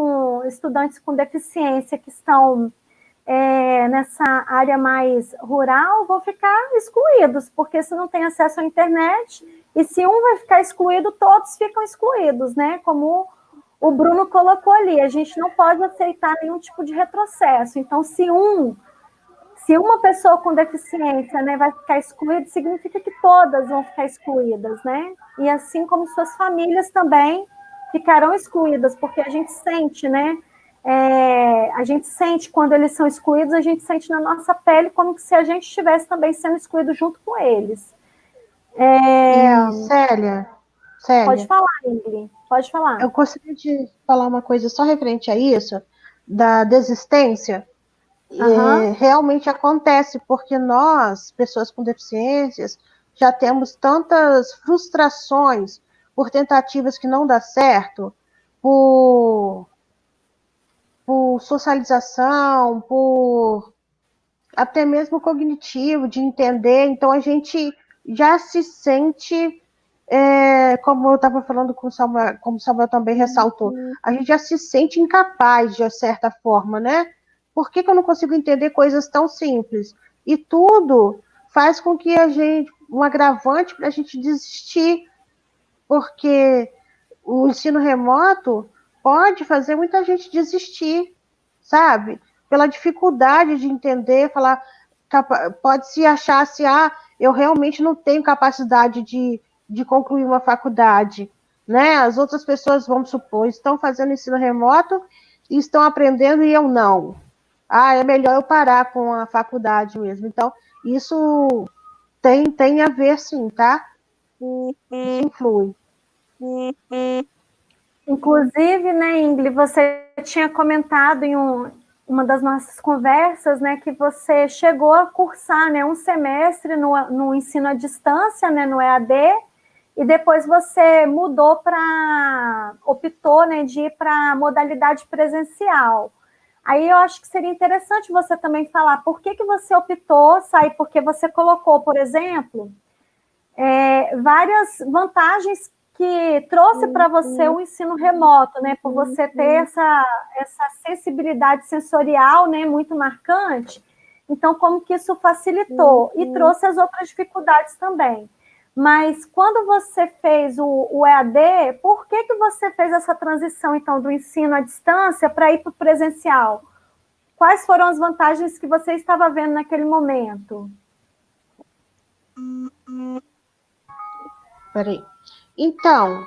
Speaker 1: estudantes com deficiência que estão nessa área mais rural vão ficar excluídos, porque se não tem acesso à internet, e se um vai ficar excluído, todos ficam excluídos, né? Como o Bruno colocou ali, a gente não pode aceitar nenhum tipo de retrocesso. Então, se uma pessoa com deficiência, né, vai ficar excluída, significa que todas vão ficar excluídas, né? E assim como suas famílias também ficarão excluídas, porque a gente sente, né? A gente sente quando eles são excluídos, a gente sente na nossa pele como se a gente estivesse também sendo excluído junto com eles.
Speaker 4: Célia,
Speaker 1: pode falar, Ingrid, pode falar.
Speaker 4: Eu gostaria de falar uma coisa só referente a isso, da desistência. Realmente acontece, porque nós, pessoas com deficiências, já temos tantas frustrações por tentativas que não dá certo, por socialização, por até mesmo cognitivo, de entender. Então, a gente já se sente, como eu estava falando com o Samuel, como o Samuel também ressaltou, a gente já se sente incapaz, de certa forma, né? Por que eu não consigo entender coisas tão simples? E tudo faz com que um agravante para a gente desistir, porque o ensino remoto pode fazer muita gente desistir, sabe? Pela dificuldade de entender, pode se achar assim, eu realmente não tenho capacidade de concluir uma faculdade, né? As outras pessoas, vamos supor, estão fazendo ensino remoto e estão aprendendo e eu não. É melhor eu parar com a faculdade mesmo. Então, isso tem a ver, sim, tá? Isso influi.
Speaker 1: Inclusive, né, Ingrid, você tinha comentado em uma das nossas conversas, né, que você chegou a cursar, né, um semestre no ensino à distância, né, no EAD, e depois você optou, né, de ir para a modalidade presencial. Aí eu acho que seria interessante você também falar por que você optou sair, porque você colocou, por exemplo, várias vantagens que trouxe para você o ensino remoto, né? Por você ter essa sensibilidade sensorial, né, muito marcante. Então, como que isso facilitou? E trouxe as outras dificuldades também. Mas quando você fez o EAD, por que você fez essa transição, então, do ensino à distância para ir para o presencial? Quais foram as vantagens que você estava vendo naquele momento?
Speaker 4: Peraí. Então,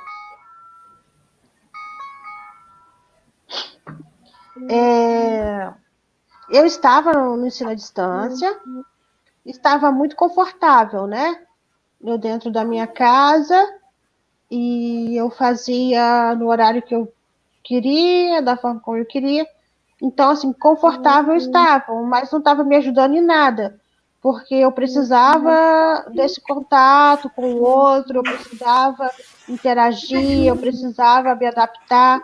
Speaker 4: eu estava no ensino à distância, estava muito confortável, né? Eu dentro da minha casa, e eu fazia no horário que eu queria, da forma como eu queria. Então, assim, confortável eu estava, mas não estava me ajudando em nada, porque eu precisava desse contato com o outro, eu precisava interagir, eu precisava me adaptar.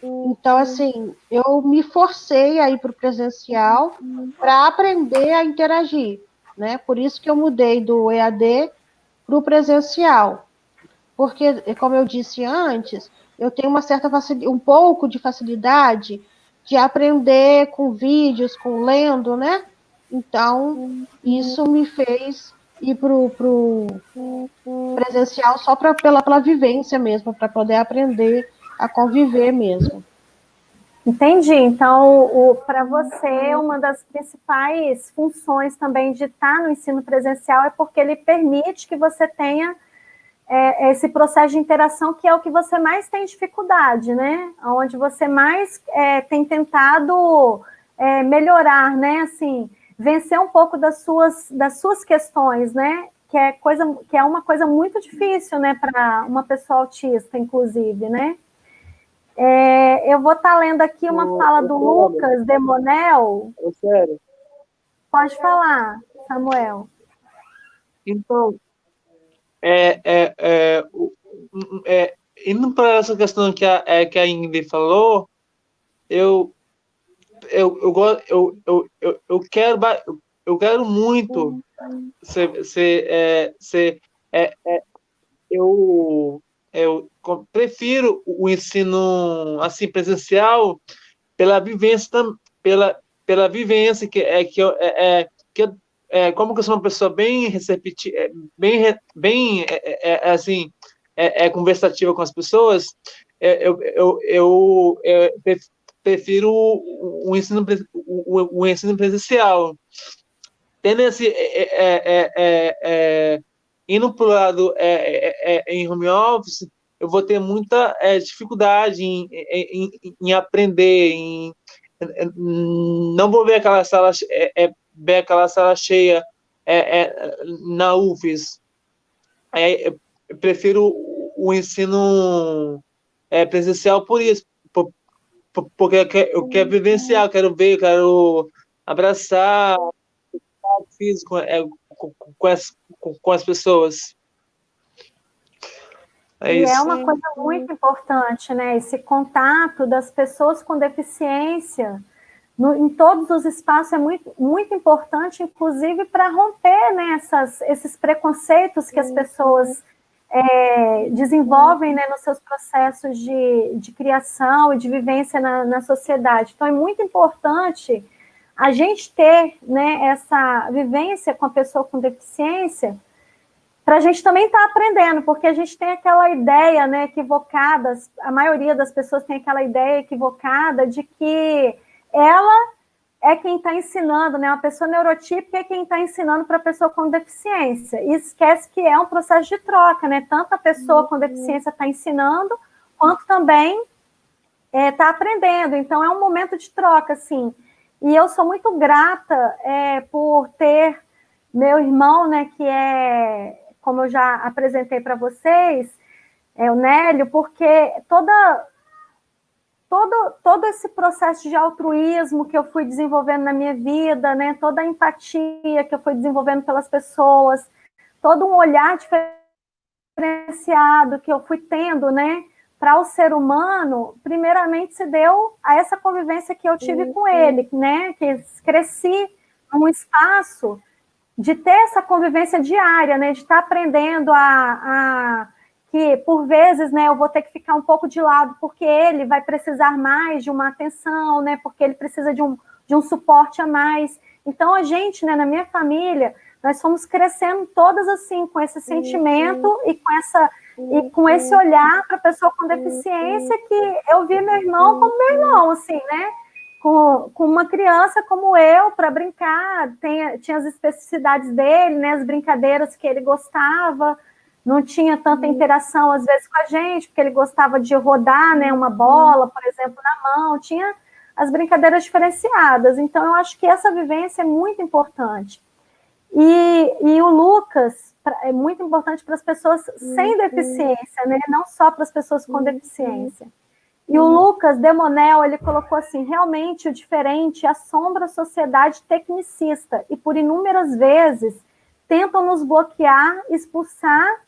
Speaker 4: Então, assim, eu me forcei a ir para o presencial para aprender a interagir, né? Por isso que eu mudei do EAD para o presencial. Porque, como eu disse antes, eu tenho um pouco de facilidade de aprender com vídeos, lendo, né? Então, isso me fez ir para o presencial só pela vivência mesmo, para poder aprender a conviver mesmo.
Speaker 1: Entendi. Então, para você, uma das principais funções também de estar no ensino presencial é porque ele permite que você tenha esse processo de interação, que é o que você mais tem dificuldade, né? Onde você mais tem tentado melhorar, né? Assim, vencer um pouco das suas questões, né? Que é uma coisa muito difícil, né, para uma pessoa autista, inclusive, né? Eu vou estar lendo aqui uma fala do Lucas Demonel.
Speaker 2: Sério.
Speaker 1: Pode falar, Samuel.
Speaker 2: Então, indo para essa questão que a Ingrid falou, eu quero muito prefiro o ensino assim presencial pela vivência pela vivência como que eu sou uma pessoa bem receptiva, assim conversativa com as pessoas, eu prefiro o ensino presencial. Tendo indo para o lado em home office, eu vou ter muita dificuldade em aprender, não vou ver aquela sala cheia na UFES. Eu prefiro o ensino presencial por isso, porque eu quero vivenciar, eu quero ver, eu quero abraçar físico com as pessoas.
Speaker 1: E é uma coisa muito importante, né? Esse contato das pessoas com deficiência em todos os espaços é muito, muito importante, inclusive para romper, né, esses preconceitos que as pessoas desenvolvem, né, nos seus processos de criação e de vivência na sociedade. Então, é muito importante a gente ter, né, essa vivência com a pessoa com deficiência, para a gente também estar aprendendo, porque a gente tem aquela ideia, né, equivocada, a maioria das pessoas tem aquela ideia equivocada de que ela é quem está ensinando, né, uma pessoa neurotípica é quem está ensinando para a pessoa com deficiência, e esquece que é um processo de troca, né, tanto a pessoa com deficiência está ensinando, quanto também está aprendendo, então é um momento de troca, assim. E eu sou muito grata por ter meu irmão, né, que como eu já apresentei para vocês, o Nélio, porque todo esse processo de altruísmo que eu fui desenvolvendo na minha vida, né, toda a empatia que eu fui desenvolvendo pelas pessoas, todo um olhar diferenciado que eu fui tendo, né, para o ser humano, primeiramente se deu a essa convivência que eu tive com ele, né, que cresci num espaço de ter essa convivência diária, né, de estar aprendendo que, por vezes, né, eu vou ter que ficar um pouco de lado, porque ele vai precisar mais de uma atenção, né, porque ele precisa de um suporte a mais. Então, a gente, né, na minha família, nós fomos crescendo todas assim, com esse sentimento e com esse olhar para a pessoa com deficiência, que eu vi meu irmão como meu irmão, assim, né? Com uma criança como eu, para brincar, tinha as especificidades dele, né? As brincadeiras que ele gostava, não tinha tanta interação, às vezes, com a gente, porque ele gostava de rodar, né? Uma bola, por exemplo, na mão, tinha as brincadeiras diferenciadas. Então, eu acho que essa vivência é muito importante. E o Lucas é muito importante para as pessoas sem deficiência, né? Não só para as pessoas com deficiência. E o Lucas Demonel, ele colocou assim, realmente o diferente assombra a sociedade tecnicista e por inúmeras vezes tentam nos bloquear, expulsar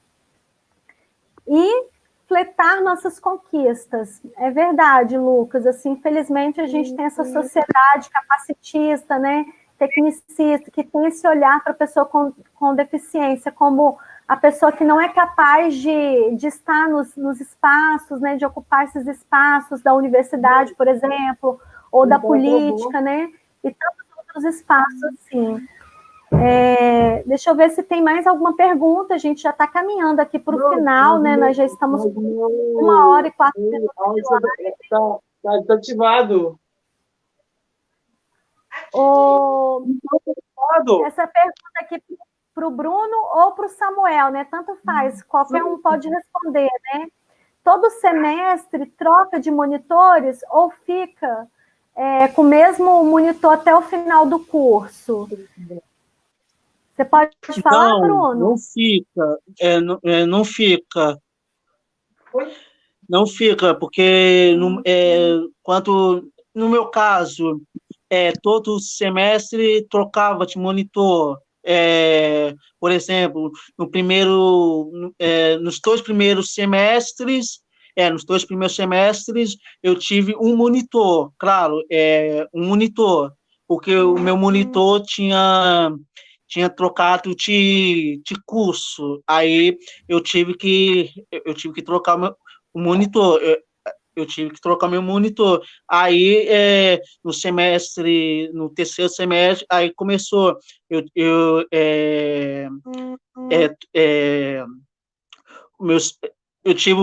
Speaker 1: e fletar nossas conquistas. É verdade, Lucas, assim, infelizmente a gente tem essa sociedade capacitista, né? Tecnicista, que tem esse olhar para a pessoa com deficiência, como a pessoa que não é capaz de estar nos espaços, né, de ocupar esses espaços da universidade, por exemplo, ou da política, né, e tantos outros espaços, assim. Deixa eu ver se tem mais alguma pergunta, a gente já está caminhando aqui para o final, né, nós já estamos com 1h04 minutos de live.
Speaker 2: Está desativado.
Speaker 1: Essa pergunta aqui para o Bruno ou para o Samuel, né? Tanto faz, qualquer um pode responder, né? Todo semestre troca de monitores ou fica com o mesmo monitor até o final do curso? Você pode falar,
Speaker 3: Não,
Speaker 1: Bruno?
Speaker 3: não fica. Não fica. Não fica, porque quanto no meu caso, todo semestre trocava de monitor. Por exemplo, nos dois primeiros semestres, eu tive um monitor, claro, um monitor, porque o meu monitor tinha trocado de curso, aí eu tive que trocar o monitor. Eu tive que trocar meu monitor. Aí, no terceiro semestre, aí começou. Eu, eu, é, é, é, meus, eu tive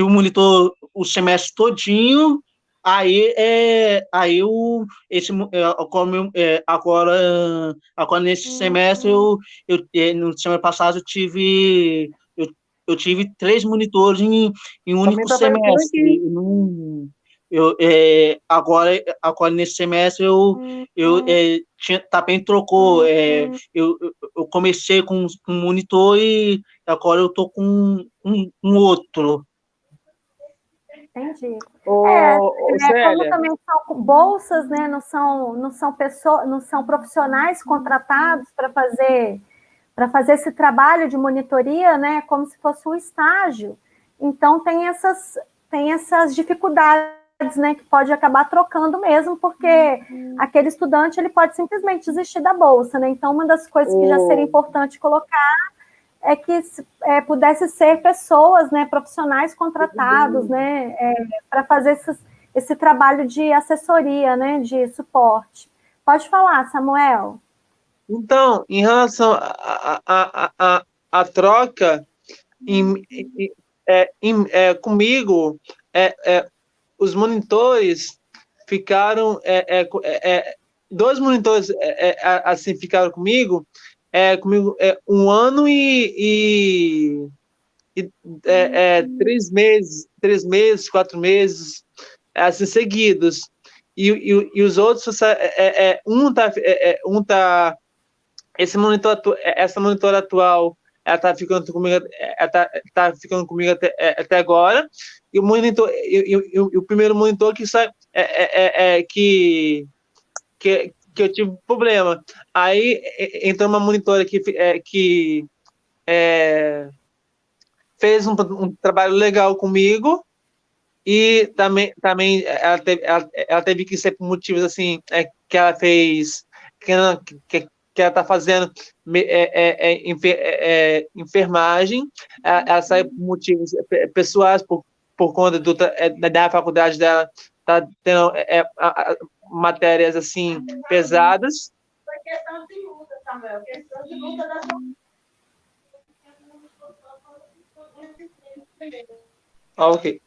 Speaker 3: o monitor o semestre todinho. Aí agora nesse semestre, no semestre passado, eu tive 3 monitores em um único
Speaker 2: Também tá aparecendo aqui.
Speaker 3: semestre. Agora, nesse semestre, também trocou. Eu comecei com um monitor e agora eu estou com um outro.
Speaker 1: Entendi.
Speaker 2: Ô,
Speaker 1: Como
Speaker 2: Célia,
Speaker 1: também são bolsas, né, não são profissionais contratados para fazer esse trabalho de monitoria, né, como se fosse um estágio. Então tem essas dificuldades, né, que pode acabar trocando mesmo, porque aquele estudante ele pode simplesmente desistir da bolsa, né? Então uma das coisas que já seria importante colocar é que pudesse ser pessoas, né, profissionais contratados, né, para fazer esse trabalho de assessoria, né, de suporte. Pode falar, Samuel.
Speaker 2: então, em relação à troca, comigo, os monitores ficaram, 2 monitores assim ficaram comigo, 1 ano e 3 meses, 4 meses, assim, seguidos. E os outros, essa monitora atual, ela tá ficando comigo até agora. E o primeiro monitor que sai, que eu tive problema. Aí entrou uma monitora que fez um trabalho legal comigo, e também ela teve que ser por motivos assim, que ela fez, que ela está fazendo enfermagem. Ela saiu por motivos pessoais, por conta da faculdade dela, tá tendo matérias assim pesadas.
Speaker 5: Foi questão de luta, Samuel. Questão de luta da sua.
Speaker 2: Ok.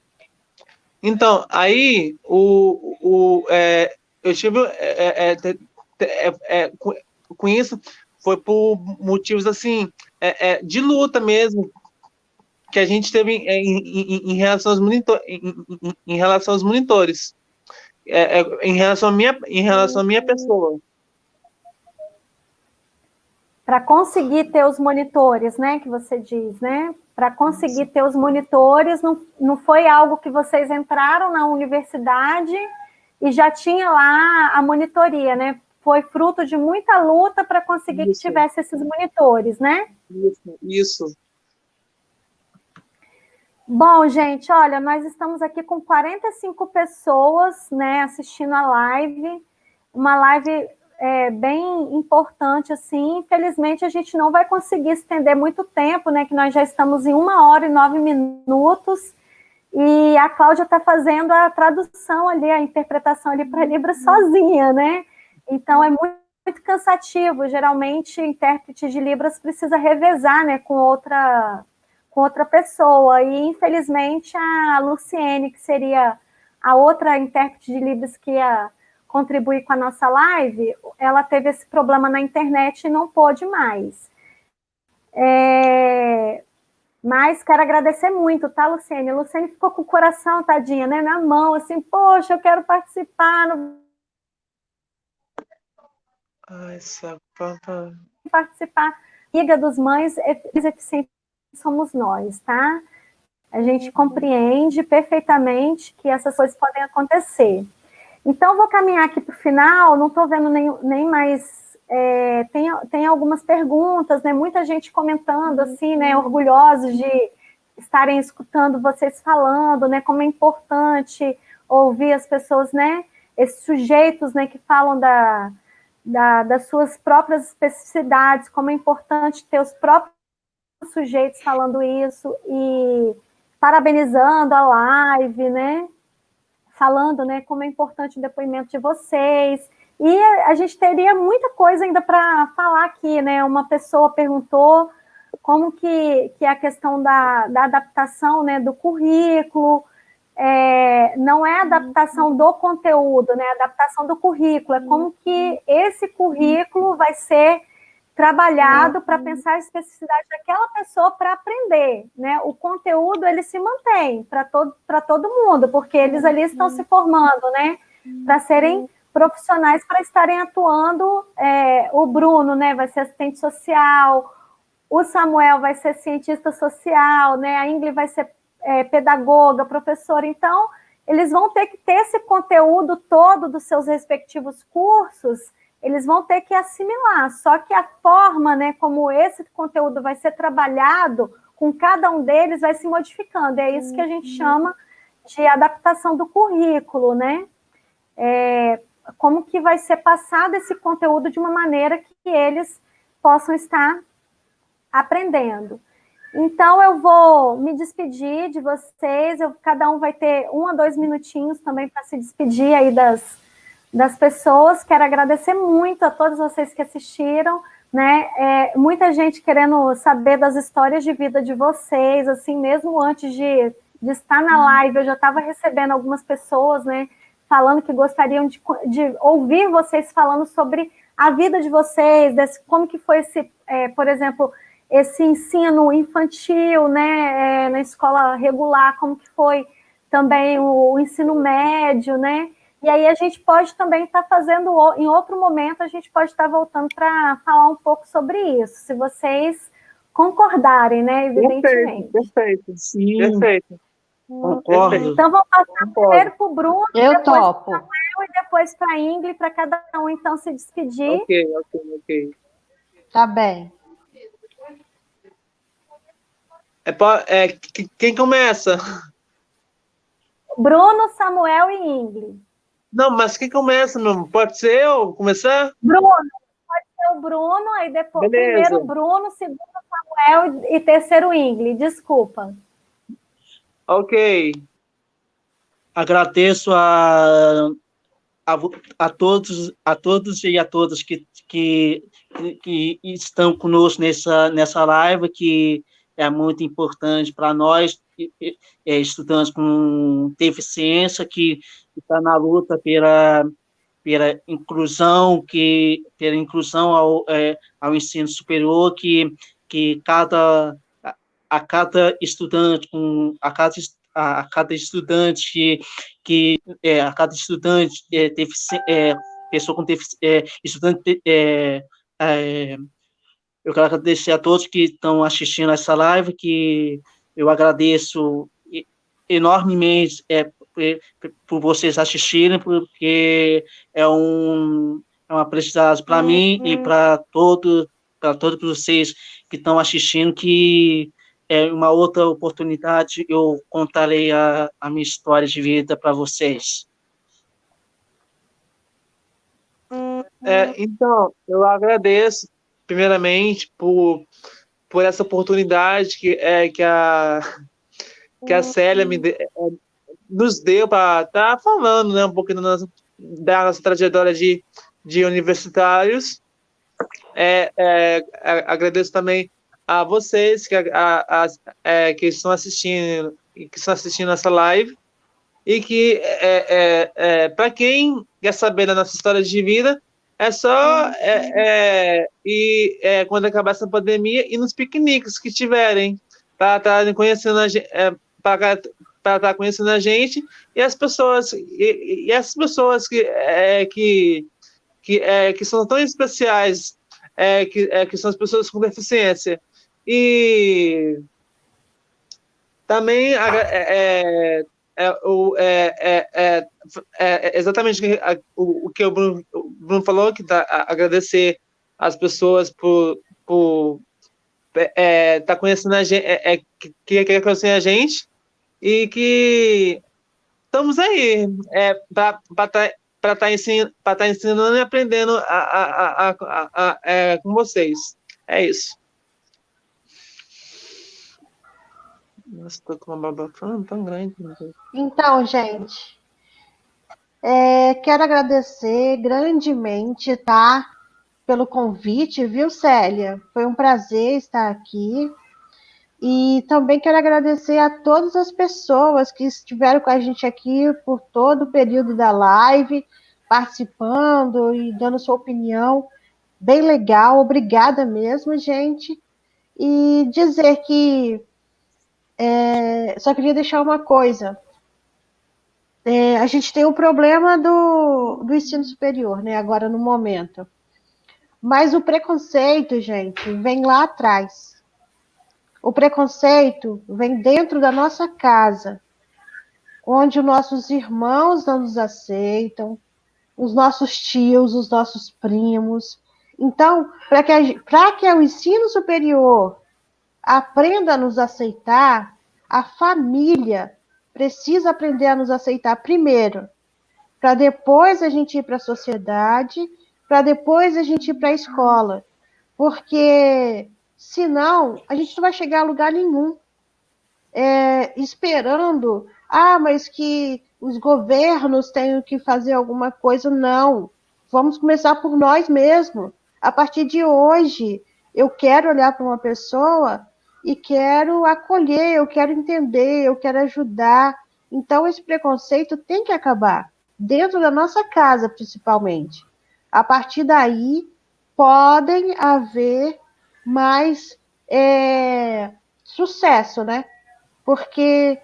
Speaker 2: Então, aí eu tive com isso, foi por motivos assim, de luta mesmo, que a gente teve em relação aos em relação aos monitores, em relação à minha pessoa.
Speaker 1: Para conseguir ter os monitores, né, que você diz, né? Para conseguir ter os monitores, não foi algo que vocês entraram na universidade e já tinha lá a monitoria, né? Foi fruto de muita luta para conseguir que tivesse esses monitores, né?
Speaker 2: Isso.
Speaker 1: Bom, gente, olha, nós estamos aqui com 45 pessoas, né, assistindo a live, uma live bem importante, assim. Infelizmente, a gente não vai conseguir estender muito tempo, né, que nós já estamos em 1 hora e 9 minutos, e a Cláudia está fazendo a tradução ali, a interpretação ali para Libras sozinha, né? Então, é muito cansativo. Geralmente, intérprete de Libras precisa revezar, né, com outra pessoa, e infelizmente a Luciene, que seria a outra intérprete de Libras que ia contribuir com a nossa live, ela teve esse problema na internet e não pôde mais. Mas quero agradecer muito, tá, Luciene? A Luciene ficou com o coração, tadinha, né, na mão, assim, poxa, eu quero participar, não
Speaker 2: Ai, saco.
Speaker 1: Participar. Liga dos Mães, eficientes somos nós, tá? A gente compreende perfeitamente que essas coisas podem acontecer. Então, vou caminhar aqui para o final, não estou vendo nem mais... tem algumas perguntas, né? Muita gente comentando, assim, né? Orgulhosos de estarem escutando vocês falando, né? Como é importante ouvir as pessoas, né? Esses sujeitos, né? Que falam das suas próprias especificidades, como é importante ter os próprios sujeitos falando isso e parabenizando a live, né? Falando, né, como é importante o depoimento de vocês. E a gente teria muita coisa ainda para falar aqui, né? Uma pessoa perguntou como que é a questão da adaptação, né, do currículo. Não é a adaptação do conteúdo, né? A adaptação do currículo. É como que esse currículo vai ser trabalhado para pensar a especificidade daquela pessoa para aprender, né? O conteúdo, ele se mantém para todo mundo, porque eles ali estão se formando, né? Para serem profissionais, para estarem atuando. O Bruno, né? Vai ser assistente social, o Samuel vai ser cientista social, né? A Ingrid vai ser pedagoga, professora. Então, eles vão ter que ter esse conteúdo todo dos seus respectivos cursos, eles vão ter que assimilar, só que a forma, né, como esse conteúdo vai ser trabalhado com cada um deles vai se modificando, é isso que a gente chama de adaptação do currículo, né? Como que vai ser passado esse conteúdo de uma maneira que eles possam estar aprendendo. Então, eu vou me despedir de vocês, cada um vai ter 1 a 2 minutinhos também para se despedir aí das pessoas. Quero agradecer muito a todos vocês que assistiram, né? Muita gente querendo saber das histórias de vida de vocês, assim, mesmo antes de estar na live, eu já estava recebendo algumas pessoas, né, falando que gostariam de ouvir vocês falando sobre a vida de vocês, como que foi esse, por exemplo, esse ensino infantil, né, na escola regular, como que foi também o ensino médio, né? E aí a gente pode também estar fazendo, em outro momento, a gente pode estar voltando para falar um pouco sobre isso, se vocês concordarem, né, evidentemente.
Speaker 2: Perfeito.
Speaker 3: Sim,
Speaker 2: Perfeito.
Speaker 3: concordo.
Speaker 1: Então, vamos passar primeiro para o Bruno,
Speaker 4: Eu
Speaker 1: depois para o
Speaker 4: topo.
Speaker 1: Samuel e depois para a Ingrid, para cada um, então, se despedir.
Speaker 2: Ok.
Speaker 4: Tá bem.
Speaker 2: Quem começa?
Speaker 1: Bruno, Samuel e Ingrid.
Speaker 2: Não, mas quem começa, meu? Pode ser eu começar?
Speaker 1: Bruno, pode ser o Bruno, aí depois,
Speaker 2: Beleza.
Speaker 1: primeiro o Bruno, segundo o Samuel e terceiro o Ingrid. Desculpa.
Speaker 2: Ok.
Speaker 3: Agradeço a todos e a todas que estão conosco nessa live, que é muito importante para nós, estudantes com deficiência, que está na luta pela inclusão, pela inclusão ao ensino superior, que a cada estudante, a cada estudante a cada estudante pessoa com estudante eu quero agradecer a todos que estão assistindo essa live, que eu agradeço enormemente por vocês assistirem, porque é um aprendizado para mim e para todos vocês que estão assistindo, que uma outra oportunidade eu contarei a minha história de vida para vocês.
Speaker 2: Então, eu agradeço, primeiramente, por essa oportunidade que a Célia nos deu para estar falando, né, um pouco da nossa trajetória de universitários. Agradeço também a vocês que estão assistindo essa live, e que para quem quer saber da nossa história de vida, é só ir, quando acabar essa pandemia, ir nos piqueniques que tiverem, para estar conhecendo para estar conhecendo a gente, e as pessoas, essas pessoas que que são tão especiais, que são as pessoas com deficiência. E também exatamente o que o Bruno falou, que agradecer as pessoas por tá conhecendo a gente, que quer conhecer a gente, e que estamos aí para estar ensinando e aprendendo com vocês. É isso. Nossa, tô com uma babafã tão grande.
Speaker 4: Então, gente, quero agradecer grandemente, tá? Pelo convite, viu, Célia? Foi um prazer estar aqui. E também quero agradecer a todas as pessoas que estiveram com a gente aqui por todo o período da live, participando e dando sua opinião. Bem legal, obrigada mesmo, gente. E dizer que só queria deixar uma coisa. A gente tem o problema do ensino superior, né? Agora no momento. Mas o preconceito, gente, vem lá atrás. O preconceito vem dentro da nossa casa, onde os nossos irmãos não nos aceitam, os nossos tios, os nossos primos. Então, para que o ensino superior aprenda a nos aceitar, a família precisa aprender a nos aceitar primeiro, para depois a gente ir para a sociedade, para depois a gente ir para a escola. Porque, senão, a gente não vai chegar a lugar nenhum. Esperando, mas que os governos tenham que fazer alguma coisa. Não. Vamos começar por nós mesmos. A partir de hoje, eu quero olhar para uma pessoa e quero acolher, eu quero entender, eu quero ajudar. Então, esse preconceito tem que acabar, dentro da nossa casa, principalmente. A partir daí, podem haver mais sucesso, né? Porque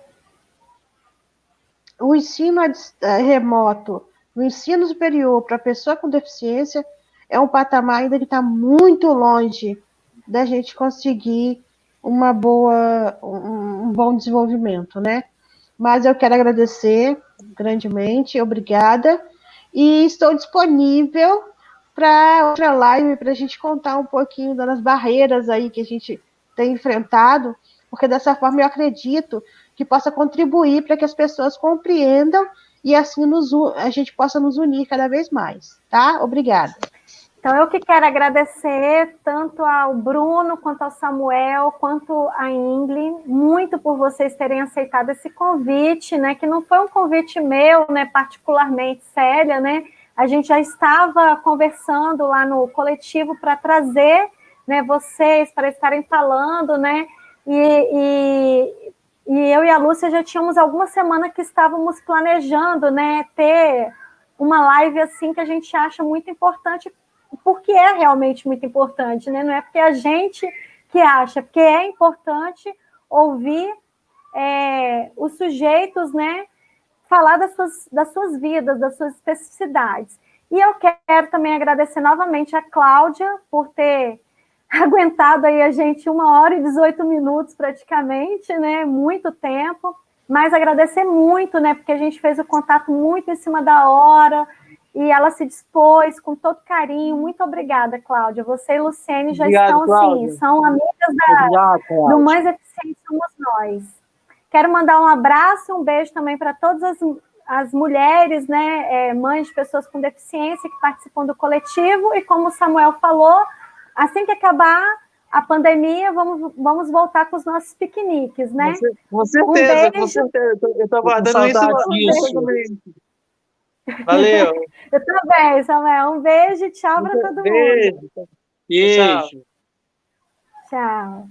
Speaker 4: o ensino remoto, o ensino superior para pessoa com deficiência é um patamar ainda que está muito longe da gente conseguir um bom desenvolvimento, né? Mas eu quero agradecer grandemente, obrigada, e estou disponível para outra live para a gente contar um pouquinho das barreiras aí que a gente tem enfrentado, porque dessa forma eu acredito que possa contribuir para que as pessoas compreendam e assim a gente possa nos unir cada vez mais, tá? Obrigada.
Speaker 1: Então, eu que quero agradecer tanto ao Bruno, quanto ao Samuel, quanto à Ingrid, muito por vocês terem aceitado esse convite, né, que não foi um convite meu, né, particularmente, Célia, né, a gente já estava conversando lá no coletivo para trazer, né, vocês para estarem falando, né, e eu e a Lúcia já tínhamos algumas semanas que estávamos planejando, né, ter uma live assim que a gente acha muito importante, porque é realmente muito importante, né? Não é porque a gente que acha, porque é importante ouvir os sujeitos, né, falar das suas vidas, das suas especificidades. E eu quero também agradecer novamente a Cláudia por ter aguentado aí a gente 1h e 18 praticamente, né? Muito tempo. Mas agradecer muito, né? Porque a gente fez o contato muito em cima da hora, e ela se dispôs com todo carinho. Muito obrigada, Cláudia. Você e Luciene já
Speaker 2: Obrigado,
Speaker 1: estão,
Speaker 2: Cláudia.
Speaker 1: assim, são amigas do Mães Eficientes Somos Nós. Quero mandar um abraço e um beijo também para todas as mulheres, né, mães de pessoas com deficiência que participam do coletivo, e como o Samuel falou, assim que acabar a pandemia, vamos voltar com os nossos piqueniques, né?
Speaker 2: Com certeza, com
Speaker 1: beijo.
Speaker 2: certeza. Eu estou aguardando isso também. Valeu.
Speaker 1: Eu também, Samuel. Um beijo e tchau para todo mundo.
Speaker 2: Beijo.
Speaker 3: Beijo.
Speaker 1: Tchau.